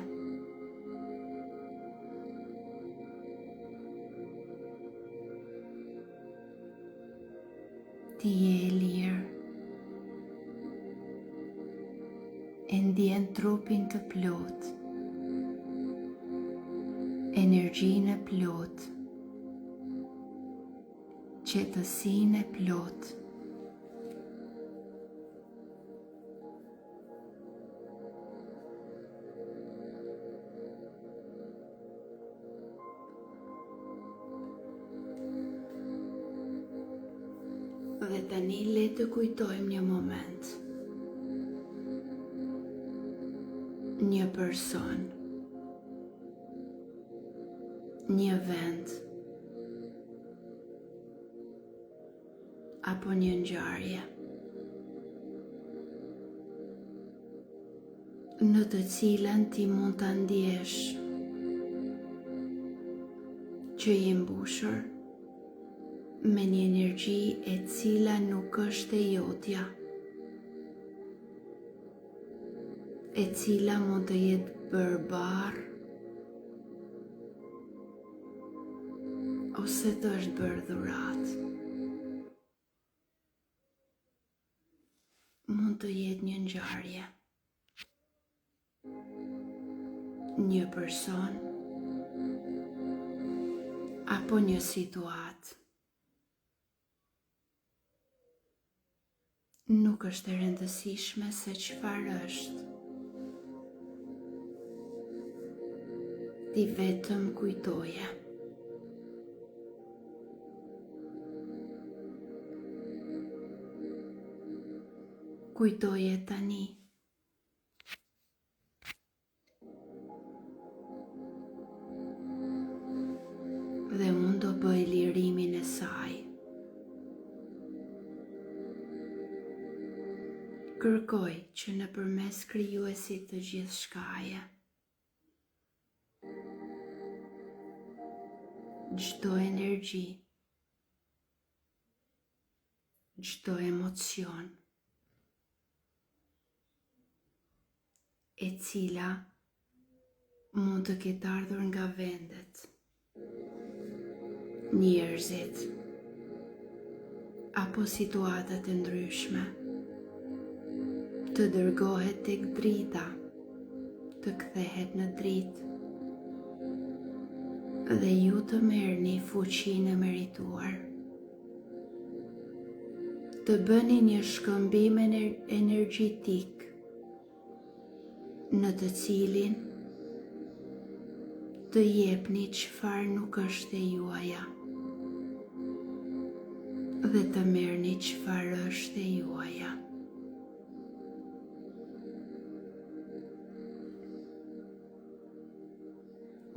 Ti je e lirë, e ndjen trupin të plot, energjinë e plot, qetësinë e plot. Dhe tani le të kujtojmë një moment. Një person, një vend, apo një ngjarje në të cilën ti mund ta ndjesh që je mbushur me një energji e cila nuk është e jotja, e cila mund të jetë bërbar ose të është bërë dhurat. Mund të jetë një ngjarje, një person apo një situatë. Nuk është e rëndësishme se çfarë është. Ti vetëm kujtoje. Kujtoje tani. Dhe unë do bëj lirimin e saj. Kërkoj që në përmes krijuesit të gjithë shkaje, çdo energji, çdo emocion, e cila mund të ketë ardhur nga vendet, njerëzit, apo situatat e ndryshme, të dërgohet tek drita, të kthehet në dritë, dhe ju të merrni fuqinë e merituar. Të bëni një shkëmbim energjetik në të cilin të jepni çfarë nuk është e juaja dhe të merrni çfarë është e juaja.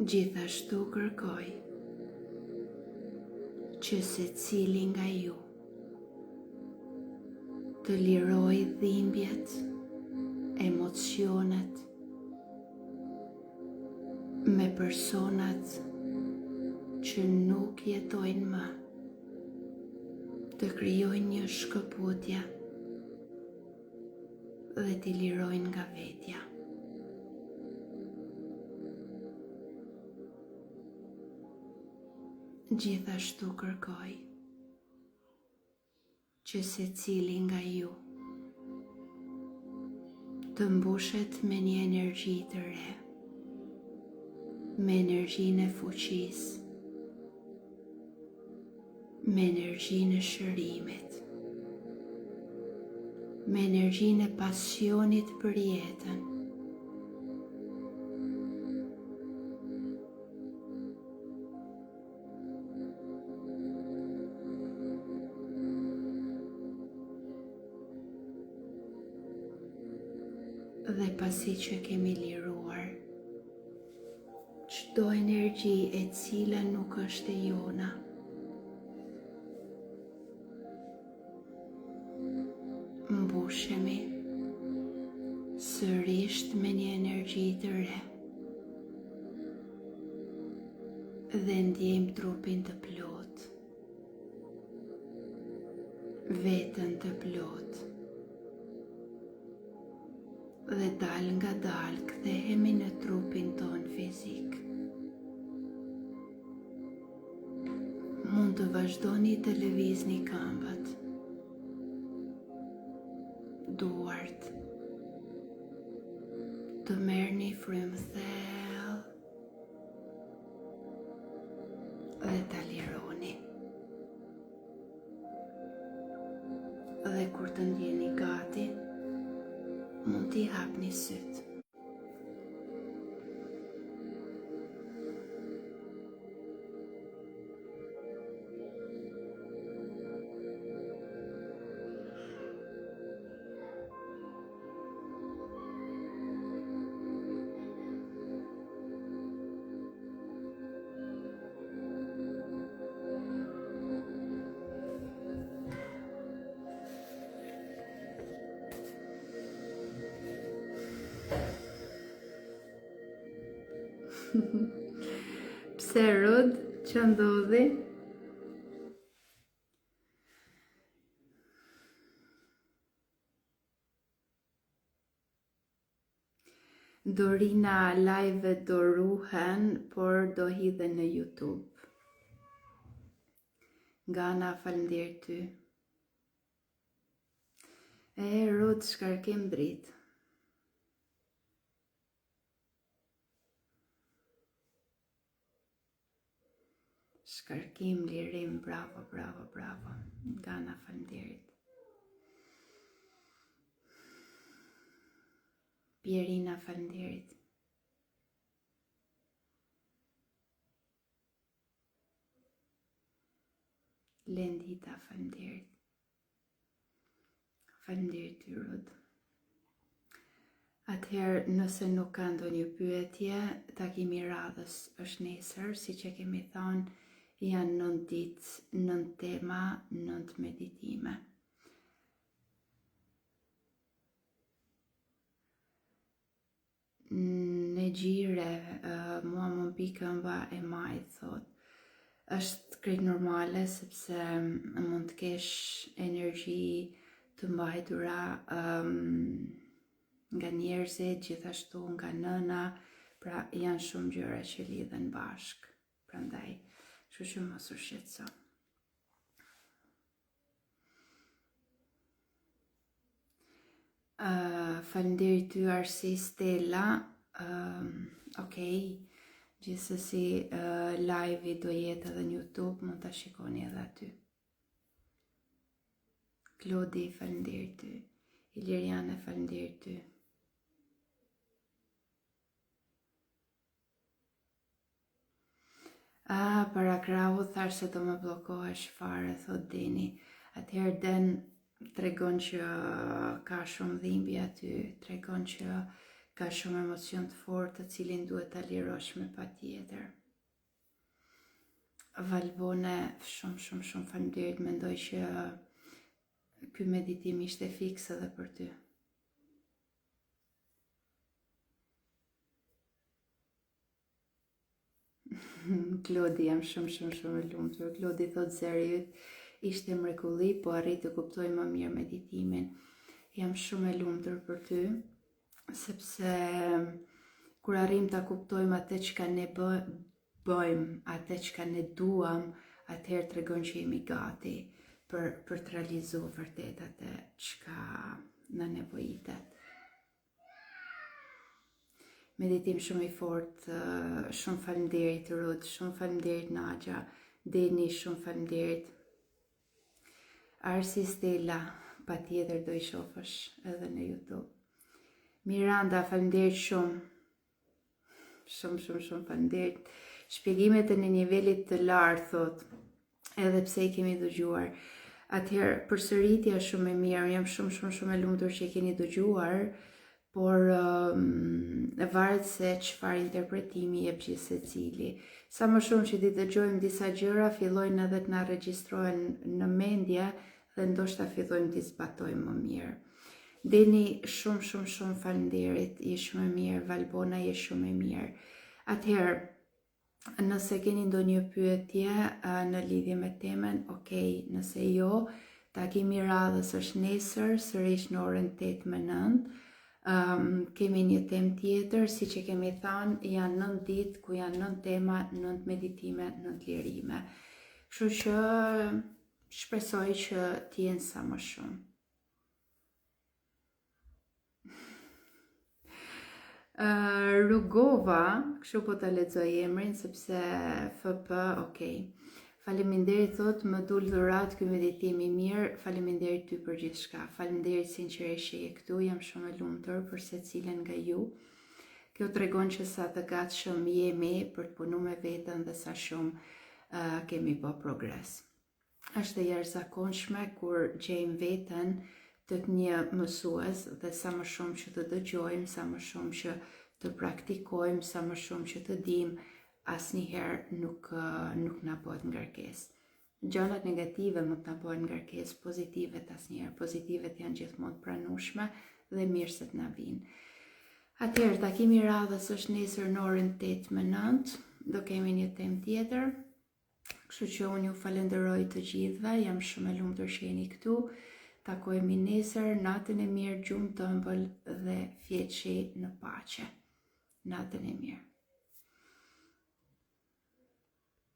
Gjithashtu kërkoj që secili nga ju të liroj dhimbjet, emocionet me personat që nuk jetojnë më, të krijojnë një shkëputje dhe t'i lirojnë nga vetja. Gjithashtu kërkoj që secili nga ju të mbushet me një energji të re, me energjinë e fuqisë, me energjinë e shërimit, me energjinë e pasionit për jetën, dhe pasi që kemi liruar çdo energji e cila nuk është e jona, mbushemi sërish me një energji të re dhe ndjejmë trupin të plot, veten të plot, dhe dal nga dal kthehemi në trupin ton fizik. Mund të vazhdoni të lëvizni këmbët, duart, të merrni frymë thellë dhe ta lironi. Dhe kur të ndjeni gati, mund t'i hapni sytë. Pse Rod, që ndodhi? Dorina, live do ruhen, por do hidhen në YouTube. Gana, faleminderit ty. Rod, shkarkim dritë. Shkarkim, lirim, bravo, bravo, bravo. Gana, faleminderit. Pierina, faleminderit. Lendita, faleminderit. Faleminderit ty, Rod. Atëherë, nëse nuk ka ndonjë pyetje, takimi i radhës është nesër, siç e kemi thënë, janë 9 ditë, 9 tema, 9 meditime. gjire, mua më mbi këmba e majt, thot. Është krejt normale sepse mund të kesh energji të mbajtura nga njerëzit, gjithashtu nga nëna, pra janë shumë gjëra që lidhen bashk. Prandaj, kështu që mos u shqetëso. Faleminderit ty Arsi Stella. Okej, gjithsesi live-i do jetë edhe në YouTube, mund ta shikoni edhe aty. Klodi, faleminderit ty. Iliriane, faleminderit ty. Para krahu thash se do më bllokohesh fare, thot Deni. Atëherë Den tregon që ka shumë dhimbje aty, tregon që ka shumë emocion të fortë të cilin duhet ta lirosh me patjetër. Valbone, shumë faleminderit, mendoj që ky meditim ishte fiks edhe për ty. Klodi, jam shumë e lumtur. Klodi thot zeri yt ishte mrekulli, po arrit të kuptoj më mirë meditimin. Jam shumë e lumtur për ty, sepse kur arrim ta kuptojmë atë çka ne bëjmë, atë çka ne duam, atëherë tregon që jemi gati për të realizuar vërtet atë çka na nevojitet. Meditim shumë i fortë, shumë faleminderit Ruth, shumë faleminderit Naxha, Deni, shumë faleminderit. Arsi Stella, patjetër do i shohësh edhe në YouTube. Miranda, faleminderit shumë. Shumë faleminderit. Shpjegimet e në nivelit të lartë, thot, edhe pse i kemi dëgjuar. Atëherë, përsëritja shumë e mirë, jam shumë e lumtur që i keni dëgjuar, por varet se çfarë interpretimi jep secili. Sa më shumë që ti dëgjojmë disa gjëra, fillojnë edhe të na regjistrohen në mendje dhe ndoshta fillojmë t'i zbatojmë më mirë. Deni, shumë faleminderit, je shumë e mirë, Valbona je shumë e mirë. Atëherë, nëse keni ndonjë pyetje në lidhje me temën, okay, nëse jo, takimi i radhës është nesër, sërish në orën 8:09. Kemi një temë tjetër, si që kemi thënë, janë 9 ditë ku janë 9 tema, 9 meditime, 9 lirime. Kështu që shpresoj që t'jenë sa më shumë. Rugova, kështu po ta lexoj emrin sepse FP, okay. Faleminderit, thot, më dul dhurat ky meditim i mirë, faleminderit ty për gjithçka. Faleminderit sinqerisht që je këtu, jam shumë e lumtur për secilën nga ju. Kjo tregon që sa të gatshëm jemi për të punuar me veten dhe sa shumë kemi bë progres. Është e jashtëzakonshme kur gjejmë veten tek një mësues dhe sa më shumë që të dëgjojmë, sa më shumë që të praktikojmë, sa më shumë që të dimë, asnjëherë nuk na bëhet ngarkesë. Gjërat negative mund të na bëhen ngarkesë, pozitivet asnjëherë. Pozitivet janë gjithmonë pranueshme dhe mirë se të na vinë. Atëherë, takimi i radhës është nesër në orën 8:09. Do kemi një temë tjetër. Kështu që unë ju falenderoj të gjithëve, jam shumë e lumtur që jeni këtu. Takohemi nesër, natën e mirë, gjumë të ëmbël dhe fjeçi në paqe. Natën e mirë.